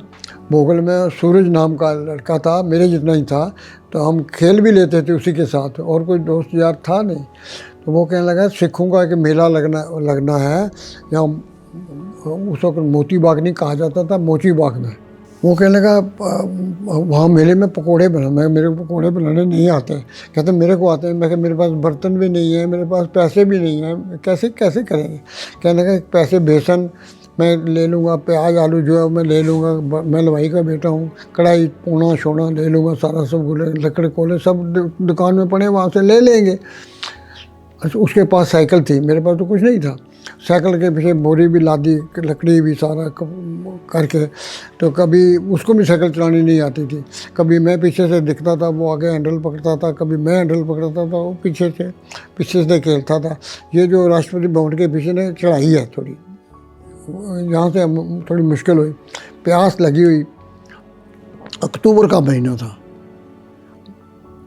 भोगल में सूरज नाम का लड़का था, मेरे जितना ही था। तो हम खेल भी लेते थे उसी के साथ, और कोई दोस्त यार था नहीं। तो वो कहने लगा सिखों का एक मेला लगना है, या उस वक्त मोती बाग नहीं कहा जाता था, मोची बाग में। वो कहने लगा वहाँ मेले में पकोड़े बना। मेरे को पकोड़े बनाने नहीं आते। कहते मेरे को आते हैं। मैं कहा मेरे पास बर्तन भी नहीं है, मेरे पास पैसे भी नहीं हैं, कैसे करेंगे? कहने लगा पैसे बेसन मैं ले लूँगा, प्याज आलू जो है मैं ले लूँगा, मैं लवाई का बेटा हूँ, कढ़ाई पोना शोना ले लूँगा, सारा सब लकड़े कोले सब दुकान में पड़े, वहाँ से ले लेंगे। उसके पास साइकिल थी, मेरे पास तो कुछ नहीं था। साइकिल के पीछे बोरी भी लादी, लकड़ी भी सारा करके। तो कभी उसको भी साइकिल चलानी नहीं आती थी, कभी मैं पीछे से दिखता था, वो आगे हैंडल पकड़ता था, कभी मैं हैंडल पकड़ता था, वो पीछे से खेलता था। ये जो राष्ट्रपति भवन के पीछे ने चढ़ाई है थोड़ी, यहाँ से थोड़ी मुश्किल हुई, प्यास लगी हुई, अक्टूबर का महीना था।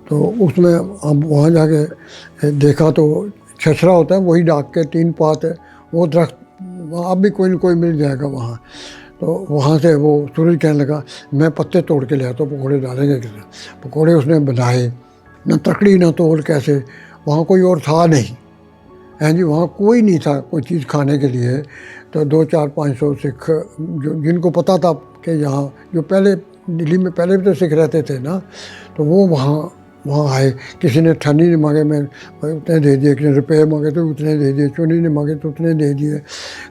तो उसमें हम वहाँ जाके देखा तो छछरा होता है, वही डाक के 3 पात है, वो दरख्त अब भी कोई न कोई मिल जाएगा वहाँ। तो वहाँ से वो सूरज कहने लगा मैं पत्ते तोड़ के ले आता हूँ, पकौड़े डालेंगे किसी। पकौड़े उसने बनाए, न तकड़ी न तोड़, कैसे, वहाँ कोई और था नहीं, हैं जी, वहाँ कोई नहीं था कोई चीज़ खाने के लिए। तो 200-400-500 सिख जिनको पता था कि यहाँ जो पहले दिल्ली में पहले भी तो सिख रहते थे ना, तो वो वहाँ वहाँ आए, किसी ने ठन्नी ने मांगे मैं उतने दे दिए, किसी ने रुपये मांगे तो उतने दे दिए, चुनी ने मांगे तो उतने दे दिए।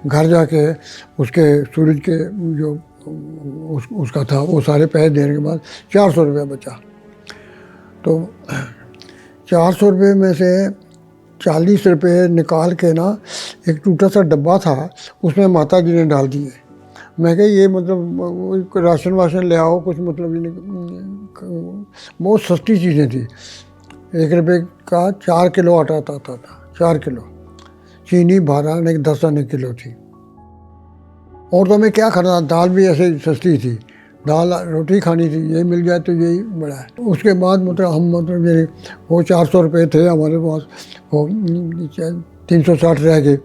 घर जाके उसके सूरज के जो उसका था वो सारे पैसे देने के बाद 400 रुपये बचा। तो 400 रुपये में से 40 रुपये निकाल के ना एक टूटा सा डब्बा था, उसमें माता जी ने डाल दिए। मैं कहा ये मतलब राशन वाशन ले आओ कुछ, मतलब बहुत सस्ती चीज़ें थी। 1 रुपये का 4 किलो आटा आता था, 4 किलो। चीनी 12 आने 10 आने किलो थी। और तो मैं क्या खाना, दाल भी ऐसे सस्ती थी, दाल रोटी खानी थी, ये मिल जाए तो यही बड़ा है। उसके बाद मतलब हम मतलब ये वो 400 रुपये थे हमारे पास, वो 360 रह गए।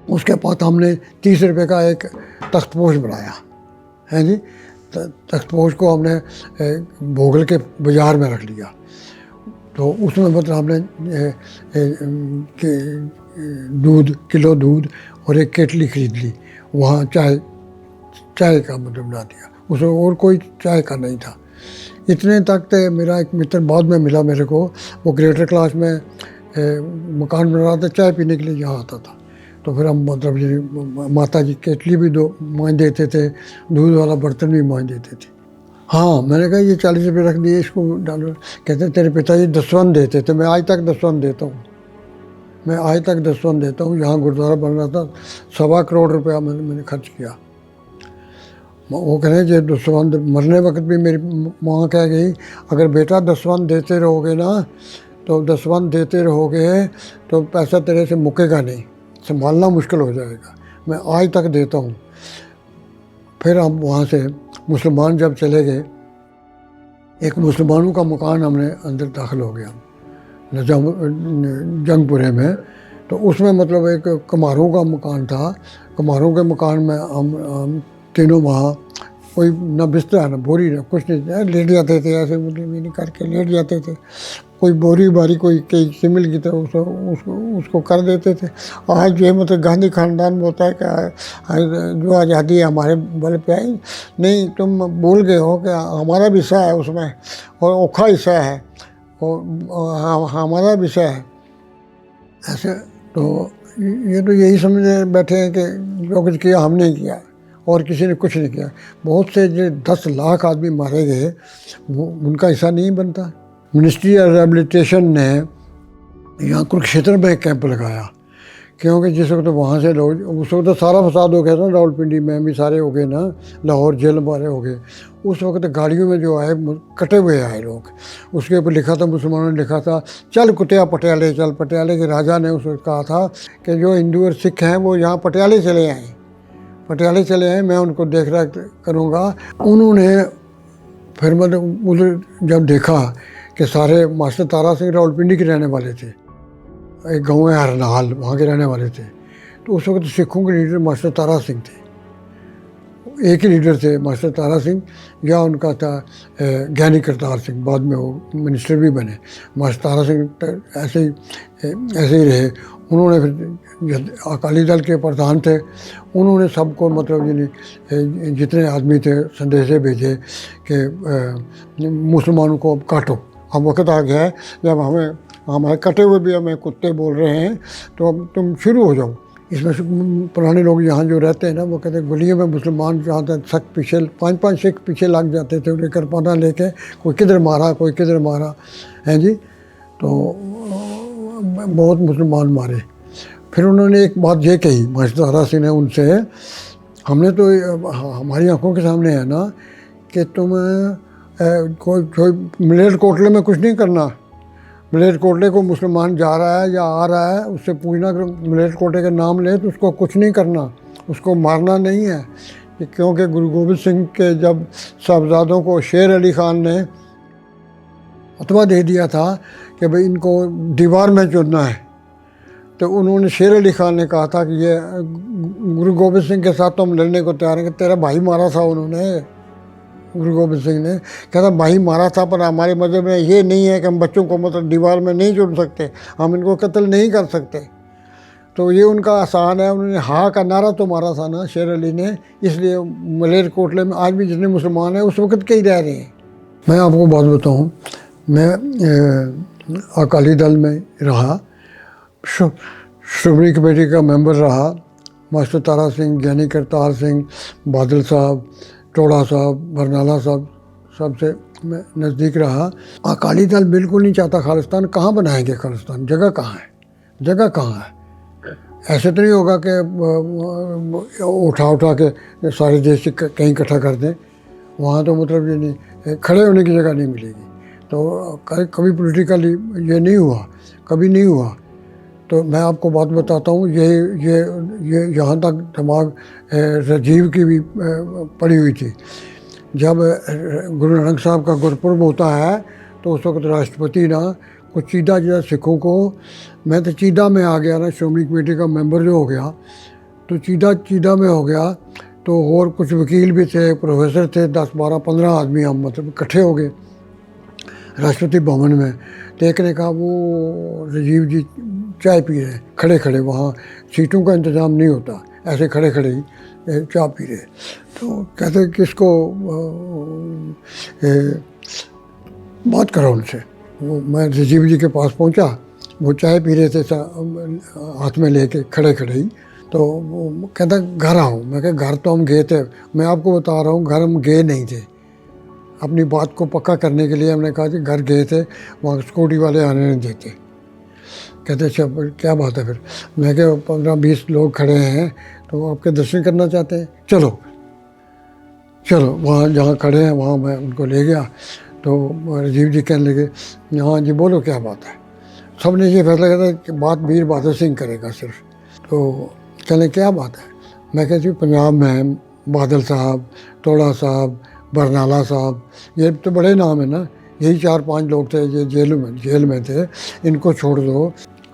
उसके बाद हमने 30 रुपये का एक तख्तपोश बनाया है जी। तख्तपोश को हमने भोगल के बाज़ार में रख लिया। तो उसमें मतलब हमने दूध, किलो दूध और एक केटली ख़रीद ली। वहाँ चाय का मतलब बना दिया, उसमें और कोई चाय का नहीं था। इतने तक थे। मेरा एक मित्र बाद में मिला मेरे को, वो ग्रेटर क्लास में मकान बना रहा था, चाय पीने के लिए यहाँ आता था। तो फिर हम मतलब ये माता जी केटली भी मांझ देते थे, दूध वाला बर्तन भी मांझ देते थे। हाँ, मैंने कहा ये 40 रुपये रख दिए, इसको डालो। कहते तेरे पिताजी दसवन देते थे। मैं आज तक दसवन देता हूँ, मैं आज तक दसवन देता हूँ। यहाँ गुरुद्वारा बन रहा था, 1.25 करोड़ रुपया मैंने खर्च किया। वो कह रहे जो दसवन, मरने वक्त भी मेरी माँ कह गई अगर बेटा दसवन देते रहोगे ना, तो दसवन देते रहोगे तो पैसा तेरे से मुकेगा नहीं, संभालना मुश्किल हो जाएगा। मैं आज तक देता हूँ। फिर हम वहाँ से मुसलमान जब चले गए, एक मुसलमानों का मकान हमने अंदर दाखिल हो गया जंगपुरे में। तो उसमें मतलब एक कमारों का मकान था। कमारों के मकान में हम तीनों वहाँ, कोई ना बिस्तर ना बोरी ना कुछ नहीं, लेट जाते थे ऐसे, मतलब ये नहीं करके लेट जाते थे। कोई बोरी बारी कोई कहीं से मिल गई तो उसको कर देते थे। आज जो है मतलब गांधी खानदान में होता है कि जो आज़ादी है हमारे बल पे आई नहीं, तुम भूल गए हो कि हमारा भी हिस्सा है उसमें, और औखा हिस्सा है, और हमारा विषय है ऐसे। तो ये तो यही समझे बैठे हैं कि जो कुछ किया हमने किया और किसी ने कुछ नहीं किया। बहुत से जो 10 लाख आदमी मारे गए, वो उनका हिस्सा नहीं बनता। मिनिस्ट्री ऑफ रिहेबिलिटेशन ने यहाँ कुरुक्षेत्र में एक कैंप लगाया, क्योंकि जिस वक्त वहाँ से लोग, उस वक्त तो सारा फसाद हो गया था, रावलपिंडी में भी सारे हो गए ना, लाहौर जेल वाले हो गए। उस वक्त गाड़ियों में जो आए कटे हुए आए लोग, उसके ऊपर लिखा था, मुसलमानों ने लिखा था चल कुतिया पटियाले चल। पटियाले के राजा ने उस वक्त कहा था कि जो हिंदू और सिख हैं वो यहाँ पटियाले चले आए, पटियाले चले आए, मैं उनको देख रेख करूँगा। उन्होंने फिर मतलब उधर जब देखा कि सारे मास्टर तारा सिंह रावलपिंडी के रहने वाले थे, एक गांव है हरनाल, वहाँ के रहने वाले थे। तो उस वक्त सिखों के लीडर मास्टर तारा सिंह थे, एक ही लीडर थे मास्टर तारा सिंह, या उनका था ज्ञानी करतार सिंह, बाद में वो मिनिस्टर भी बने। मास्टर तारा सिंह ऐसे ही रहे। उन्होंने फिर अकाली दल के प्रधान थे, उन्होंने सबको मतलब यानी जितने आदमी थे संदेशे भेजे कि मुसलमानों को अब काटो, अब वक्त आ गया है जब हमारे कटे हुए भी हमें कुत्ते बोल रहे हैं, तो अब तुम शुरू हो जाओ। इसमें से पुराने लोग यहाँ जो रहते हैं ना, वो कहते हैं गलियों में मुसलमान जहाँ तक सख्त पीछे 5-5 सिख पीछे लग जाते थे, उन्हें करपाना लेके, कोई किधर मारा कोई किधर मारा है जी। तो बहुत मुसलमान मारे। फिर उन्होंने एक बात ये कही मास्टर तारा सिंह ने उनसे, हमने तो हमारी आंखों के सामने है ना कि तुम कोई मलेर कोटले में कुछ नहीं करना। मलेर कोटले को मुसलमान जा रहा है या आ रहा है, उससे पूछना कि मलेर कोटले का नाम ले, तो उसको कुछ नहीं करना, उसको मारना नहीं है। क्योंकि गुरु गोबिंद सिंह के जब साहबजादों को शेर अली ख़ान ने फतवा दे दिया था कि भाई इनको दीवार में चुनना है, तो उन्होंने शेर अली ख़ान ने कहा था कि ये गुरु गोबिंद सिंह के साथ तो हम लड़ने को तैयार हैं, कि तेरा भाई मारा था उन्होंने, गुरु गोबिंद सिंह ने कहता भाई मारा था, पर हमारे मज़हब में ये नहीं है कि हम बच्चों को मतलब दीवार में नहीं चुन सकते, हम इनको कत्ल नहीं कर सकते। तो ये उनका आसान है। उन्होंने हाँ का नारा तो मारा था ना शेर अली ने, इसलिए मलेर कोटले में आज भी जितने मुसलमान हैं उस वक्त के ही रह रहे हैं। मैं आपको बात बताऊँ, मैं अकाली दल में रहा, श्रोमणी कमेटी का मेंबर रहा। मास्टर तारा सिंह, ज्ञानी करतार सिंह, बादल साहब, टोड़ा साहब, बरनाला साहब, सबसे मैं नज़दीक रहा। अकाली दल बिल्कुल नहीं चाहता खालिस्तान। कहाँ बनाएंगे खालिस्तान? जगह कहाँ है? जगह कहाँ है? ऐसे तो नहीं होगा कि उठा उठा के सारे देश से कहीं इकट्ठा कर दें। वहाँ तो मतलब ये नहीं, खड़े होने की जगह नहीं मिलेगी। तो कभी पॉलिटिकली ये नहीं हुआ, कभी नहीं हुआ। तो मैं आपको बात बताता हूँ, ये यहाँ तक दिमाग राजीव की भी पड़ी हुई थी। जब गुरु नानक साहब का गुरपुरब होता है तो उस वक्त राष्ट्रपति ना कुछ चीदा सिखों को, मैं तो चीदा में आ गया ना, श्रोमणी कमेटी का मेंबर जो हो गया, तो चीदा में हो गया। तो और कुछ वकील भी थे, प्रोफेसर थे, 10-12-15 आदमी हम मतलब इकट्ठे हो गए राष्ट्रपति भवन में। तो एक ने कहा वो राजीव जी चाय पी रहे खड़े खड़े, वहाँ सीटों का इंतज़ाम नहीं होता, ऐसे खड़े खड़े ही चाय पी रहे। तो कहते किसको बात करो उनसे। वो मैं राजीव जी के पास पहुंचा, वो चाय पी रहे थे हाथ में लेके खड़े खड़े ही। तो वो कहता घर आओ। मैं कहा घर तो हम गए थे, मैं आपको बता रहा हूँ घर हम गए नहीं थे। अपनी बात को पक्का करने के लिए हमने कहा कि घर गए थे, वहाँ सिक्योरिटी वाले आने नहीं देते। कहते अच्छा क्या बात है फिर? मैं क्या 15-20 लोग खड़े हैं तो आपके दर्शन करना चाहते हैं, चलो चलो वहाँ जहाँ खड़े हैं वहाँ मैं उनको ले गया। तो राजीव जी कहने लगे हाँ जी बोलो क्या बात है। सब ने ये फैसला किया कि बात वीर बहादुर सिंह करेगा सिर्फ। तो कहने क्या बात है? मैं कहती हूँ पंजाब में बादल साहब, टोड़ा साहब, बरनाला साहब, ये तो बड़े नाम है ना, यही 4-5 लोग थे ये जेल में थे, इनको छोड़ दो।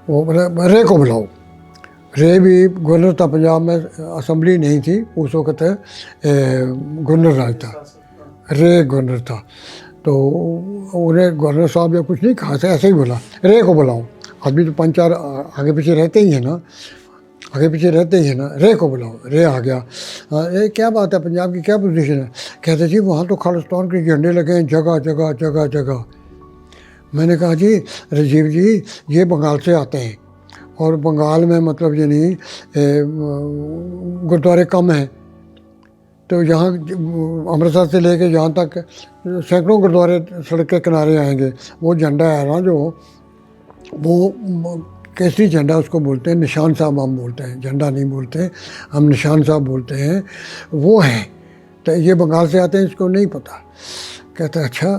वो बोले रे को बुलाओ। रे भी गवर्नर था पंजाब में, असम्बली नहीं थी उस वक्त, गवर्नर राज था, रे गवर्नर था। तो उन्हें गवर्नर साहब या कुछ नहीं कहा था, ऐसे ही बोला रे को बुलाओ। आदमी तो 5-4 आगे पीछे रहते ही है ना, आगे पीछे रहते ही है ना, रे को बुलाओ। रे आ गया। ये क्या बात है, पंजाब की क्या पोजीशन है? कहते जी वहाँ तो खालिस्तान के झंडे लगे हैं जगह जगह जगह जगह। मैंने कहा जी राजीव जी ये बंगाल से आते हैं और बंगाल में मतलब ये नहीं गुरुद्वारे कम हैं। तो यहाँ अमृतसर से लेके यहाँ तक सैकड़ों गुरुद्वारे सड़क के किनारे आएंगे। वो झंडा है ना जो, वो केसरी झंडा उसको बोलते हैं, निशान साहब हम बोलते हैं, झंडा नहीं बोलते हम, निशान साहब बोलते हैं, वो है। तो ये बंगाल से आते हैं, इसको नहीं पता। कहते अच्छा।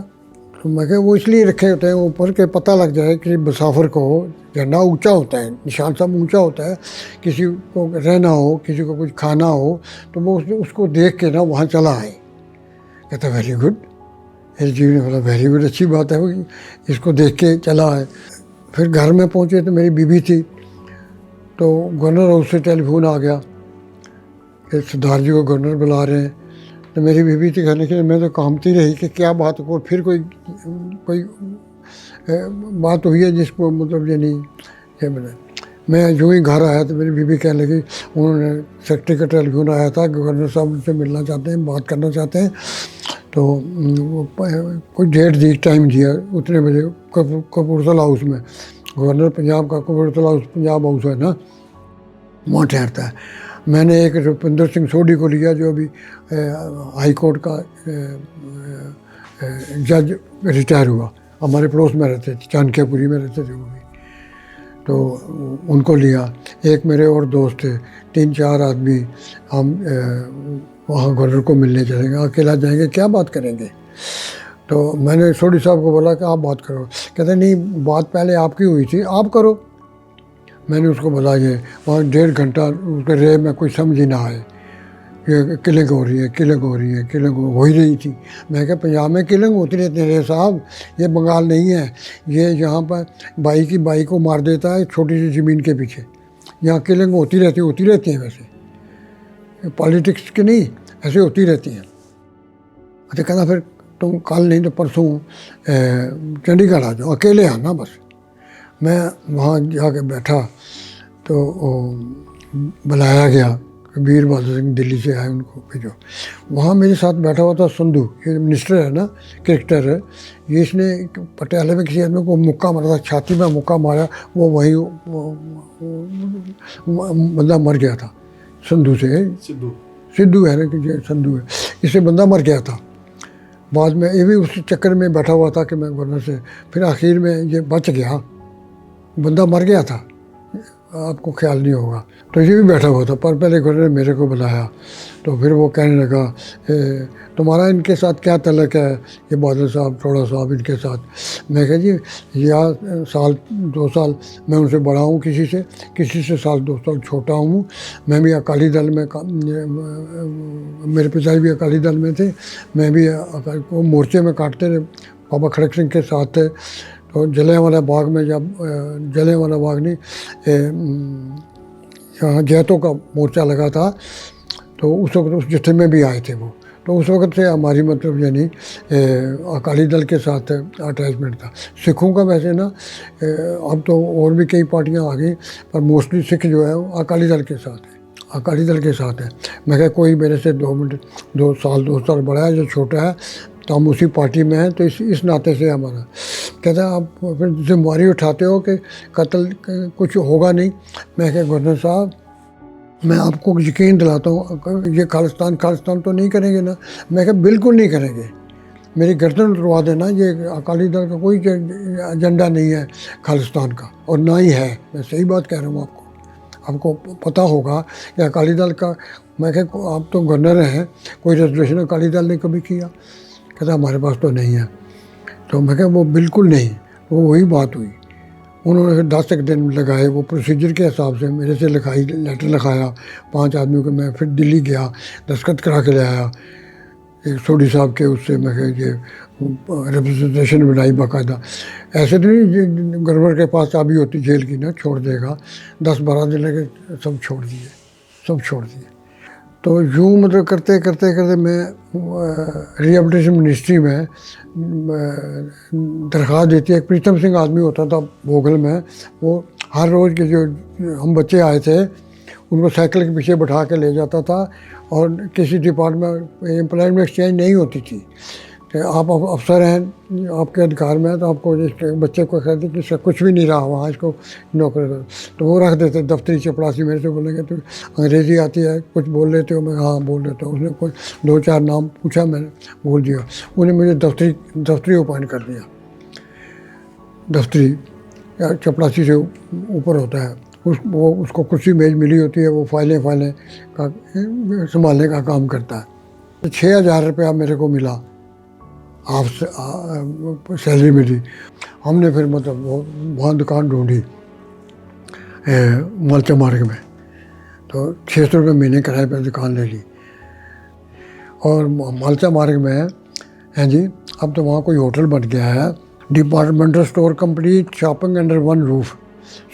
तो मैं कहा वो इसलिए रखे होते हैं ऊपर के पता लग जाए कि मुसाफिर को झंडा ऊंचा होता है, निशान साहब ऊंचा होता है, किसी को रहना हो, किसी को कुछ खाना हो तो वो उसको देख के ना वहाँ चला आए। कहता वेरी गुड। राजीव ने बोला वेरी गुड, अच्छी बात है वो, इसको देख के चला आए। फिर घर में पहुँचे तो मेरी बीबी थी, तो गवर्नर हाउस से टेलीफोन आ गया कि सरदार जी को गवर्नर बुला रहे हैं। तो मेरी बीबी थी कहने के मैं तो कामती रही कि क्या बात को, फिर कोई बात हुई है जिसको मतलब ये नहीं ये बना। मैं जो ही घर आया तो मेरी बीबी कहने लगी, उन्होंने सेक्रेटरी का टेलीफोन आया था, गवर्नर साहब उनसे मिलना चाहते हैं, बात करना चाहते हैं। तो कोई डेट दी, टाइम दिया, उतने बजे कपूरथला हाउस में, गवर्नर पंजाब का कपूरथला हाउस पंजाब हाउस है ना, वहाँ ठहरता है। मैंने एक रुपिंदर सिंह सोढ़ी को लिया जो अभी हाई कोर्ट का जज रिटायर हुआ, हमारे पड़ोस में रहते थे, चाणक्यपुरी में रहते थे वो भी। तो उनको लिया। एक मेरे और दोस्त थे, 3-4 आदमी हम वहाँ गवर्नर को मिलने चलेंगे। अकेला जाएंगे क्या बात करेंगे? तो मैंने सोढ़ी साहब को बोला कि आप बात करो। कहते नहीं बात पहले आपकी हुई थी, आप करो। मैंने उसको बोला ये वहाँ 1.5 घंटा उसके रे में कोई समझ ही ना आए, ये किलिंग हो रही है, किलिंग हो रही है, किलिंग हो ही रही थी। मैं क्या पंजाब में किलिंग होती रहती है रे साहब, ये बंगाल नहीं है, ये यहाँ पर बाई की बाई को मार देता है छोटी सी ज़मीन के पीछे। यहाँ किलिंग होती रहती है वैसे, पॉलिटिक्स की नहीं, ऐसे होती रहती हैं। अच्छा कहना फिर तुम कल नहीं तो परसों चंडीगढ़ आ जाओ, अकेले आना बस। मैं वहाँ जाके बैठा तो बुलाया गया वीर बहादुर सिंह दिल्ली से आए, उनको भेजो। वहाँ मेरे साथ बैठा हुआ था संधू, ये मिनिस्टर है ना, क्रिकेटर है, ये इसने पटियाले में किसी आदमी को मुक्का मारा था, छाती में मुक्का मारा, वो वहीं बंदा मर गया था। संधू से, सिद्धू है ना कि संधू है, इससे बंदा मर गया था। बाद में ये भी उस चक्कर में बैठा हुआ था कि मैं गवर्नर से, फिर आखिर में ये बच गया, बंदा मर गया था, आपको ख्याल नहीं होगा। तो ये भी बैठा हुआ था, पर पहले गवर्नर ने मेरे को बुलाया, तो फिर वो कहने लगा तुम्हारा इनके साथ क्या तलक है, ये बादल साहब, थोड़ा साहब इनके साथ। मैं कहा जी या साल 2 साल मैं उनसे बड़ा हूँ, किसी से साल 2 साल छोटा हूँ। मैं भी अकाली दल में मेरे पिताजी भी अकाली दल में थे, मैं भी मोर्चे में काटते रहे, बाबा खड़क सिंह के साथ थे। तो जलियांवाला बाग में जब जलियांवाला बाग नहीं, यहाँ जैतों का मोर्चा लगा था, तो उस वक्त उस जत्थे में भी आए थे वो। तो उस वक्त से हमारी मतलब यानी अकाली दल के साथ अटैचमेंट था। सिखों का वैसे ना अब तो और भी कई पार्टियां आ गई, पर मोस्टली सिख जो है वो अकाली दल के साथ है, अकाली दल के साथ है। मैं कहा कोई मेरे से 2 साल बड़ा है, जो छोटा है, तो हम उसी पार्टी में हैं, तो इस नाते से हमारा। कहता है आप फिर जिम्मेवारी उठाते हो कि कत्ल कुछ होगा नहीं। मैं कहा गवर्नर साहब मैं आपको यकीन दिलाता हूँ, ये खालिस्तान तो नहीं करेंगे ना। मैं कहा बिल्कुल नहीं करेंगे, मेरी गर्दन उतरवा देना, ये अकाली दल का कोई एजेंडा नहीं है खालिस्तान का, और ना ही है। मैं सही बात कह रहा हूँ आपको पता होगा कि अकाली दल का, मैं कहा आप तो गवर्नर हैं, कोई रेजोल्यूशन अकाली दल ने कभी किया? कहता हमारे पास तो नहीं है। तो मैं कहा वो बिल्कुल नहीं, तो वही बात हुई। उन्होंने फिर 10 दिन लगाए, वो प्रोसीजर के हिसाब से मेरे से लेटर लिखाया 5 आदमियों को। मैं फिर दिल्ली गया, दस्तखत करा के ले आया एक सोडी साहब के उससे। मैं कहा ये रिप्रेजेंटेशन बनाई बाकायदा। ऐसे तो नहीं गवर्नर के पास चाबी होती जेल की ना, छोड़ देगा। 10-12 दिन लगे, सब छोड़ दिए। तो यूँ मतलब करते करते मैं रिहेबिलिटेशन मिनिस्ट्री में दरख्वास्त देती है। एक प्रीतम सिंह आदमी होता था भोगल में, वो हर रोज़ के जो हम बच्चे आए थे उनको साइकिल के पीछे बैठा के ले जाता था, और किसी डिपार्टमेंट एम्प्लॉयमेंट एक्सचेंज नहीं होती थी। तो आप अफसर हैं, आपके अधिकार में है, तो आपको इस बच्चे को कहते कि इसका कुछ भी नहीं रहा वहाँ, इसको नौकरी करो। तो वो रख देते दफ्तरी चपरासी। मेरे से बोलेंगे तो अंग्रेज़ी आती है, कुछ बोल लेते हो? मैं हाँ बोल लेता हूँ। उसने कोई 2-4 नाम पूछा, मैंने बोल दिया। उन्हें मुझे दफ्तरी अपॉइंट कर दिया। दफ्तरी या चपरासी से ऊपर होता है, उसको कुर्सी मेज मिली होती है, वो फाइलें का संभालने का काम करता है। 6,000 रुपया मेरे को मिला, आप सैलरी मिली। हमने फिर मतलब वहाँ दुकान ढूंढी मालचा मार्ग में, तो 600 रुपये महीने किराए पर दुकान ले ली। और मालचा मार्ग में हैं जी, अब तो वहाँ कोई होटल बन गया है, departmental store complete, shopping under one roof.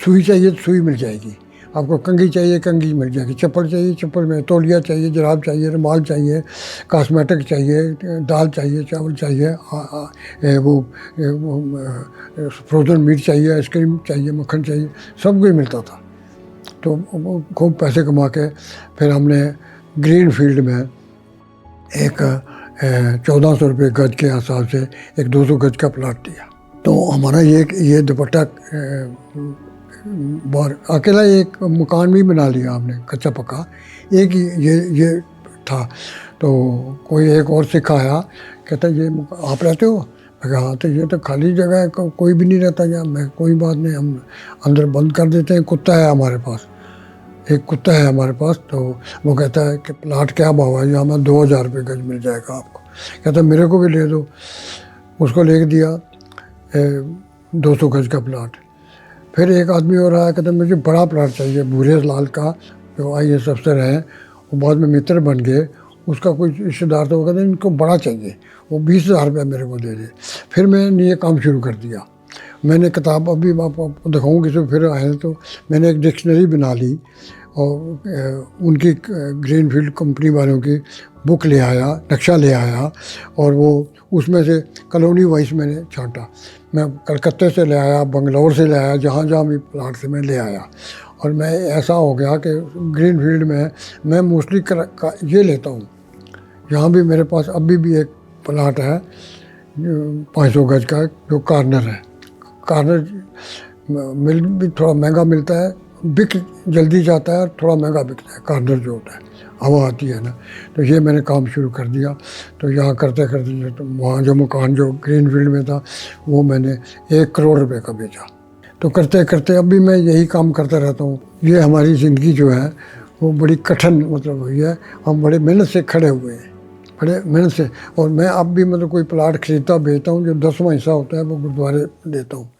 सुई चाहिए तो सुई मिल जाएगी आपको, कंघी चाहिए कंघी मिल जाएगी, चप्पल चाहिए चप्पल में, तौलिया चाहिए, जराब चाहिए, रुमाल चाहिए, कॉस्मेटिक चाहिए, दाल चाहिए, चावल चाहिए, वो फ्रोज़न मीट चाहिए, आइसक्रीम चाहिए, मक्खन चाहिए, सब कुछ मिलता था। तो खूब पैसे कमा के फिर हमने ग्रीन फील्ड में एक 1400 रुपये गज के हिसाब से एक 200 गज का प्लाट लिया। तो हमारा ये दुपट्टा बार अकेला एक मकान भी बना लिया हमने, कच्चा पक्का। एक ये था। तो कोई एक और सिख आया, कहता ये आप रहते हो? मैं कहा हाँ। तो ये तो खाली जगह है, कोई भी नहीं रहता यहाँ। मैं कोई बात नहीं, हम अंदर बंद कर देते हैं, कुत्ता है हमारे पास, एक कुत्ता है हमारे पास। तो वो कहता है कि प्लाट क्या भाव है? यहाँ में 2,000 रुपये गज मिल जाएगा आपको। कहता मेरे को भी ले दो। उसको ले दिया 200 गज का प्लाट। फिर एक आदमी और आया, कहता मुझे बड़ा प्लाट चाहिए, भूरे लाल का, जो IAS अफसर हैं, वो बाद में मित्र बन गए। उसका कोई रिश्तेदार था, वो कहते इनको बड़ा चाहिए, वो 20,000 रुपये मेरे को दे दे। फिर मैंने ये काम शुरू कर दिया। मैंने किताब अभी आपको दिखाऊँ किसी फिर आए, तो मैंने एक डिक्शनरी बना ली, और उनकी ग्रीनफील्ड कंपनी वालों की बुक ले आया, नक्शा ले आया, और वो उसमें से कॉलोनी वाइज मैंने छांटा। मैं कलकत्ते से ले आया, बंगलौर से ले आया, जहाँ भी प्लाट से मैं ले आया, और मैं ऐसा हो गया कि ग्रीन फील्ड में मैं मोस्टली ये लेता हूँ। यहाँ भी मेरे पास अभी भी एक प्लाट है 500 गज का, जो कॉर्नर है। कॉर्नर मिल भी थोड़ा महंगा मिलता है, बिक जल्दी जाता है, थोड़ा महंगा बिकता है कॉर्नर जो होता है, हवा आती है ना। तो ये मैंने काम शुरू कर दिया। तो यहाँ करते करते तो वहाँ जो मकान जो ग्रीन फील्ड में था वो मैंने 1 करोड़ रुपए का बेचा। तो करते करते अभी मैं यही काम करता रहता हूँ। ये हमारी ज़िंदगी जो है वो बड़ी कठिन मतलब हुई है। हम बड़े मेहनत से खड़े हुए हैं, बड़े मेहनत से। और मैं अब भी मतलब कोई प्लाट खरीदता बेचता हूँ, जो 10वां हिस्सा होता है वो गुरुद्वारे देता हूँ।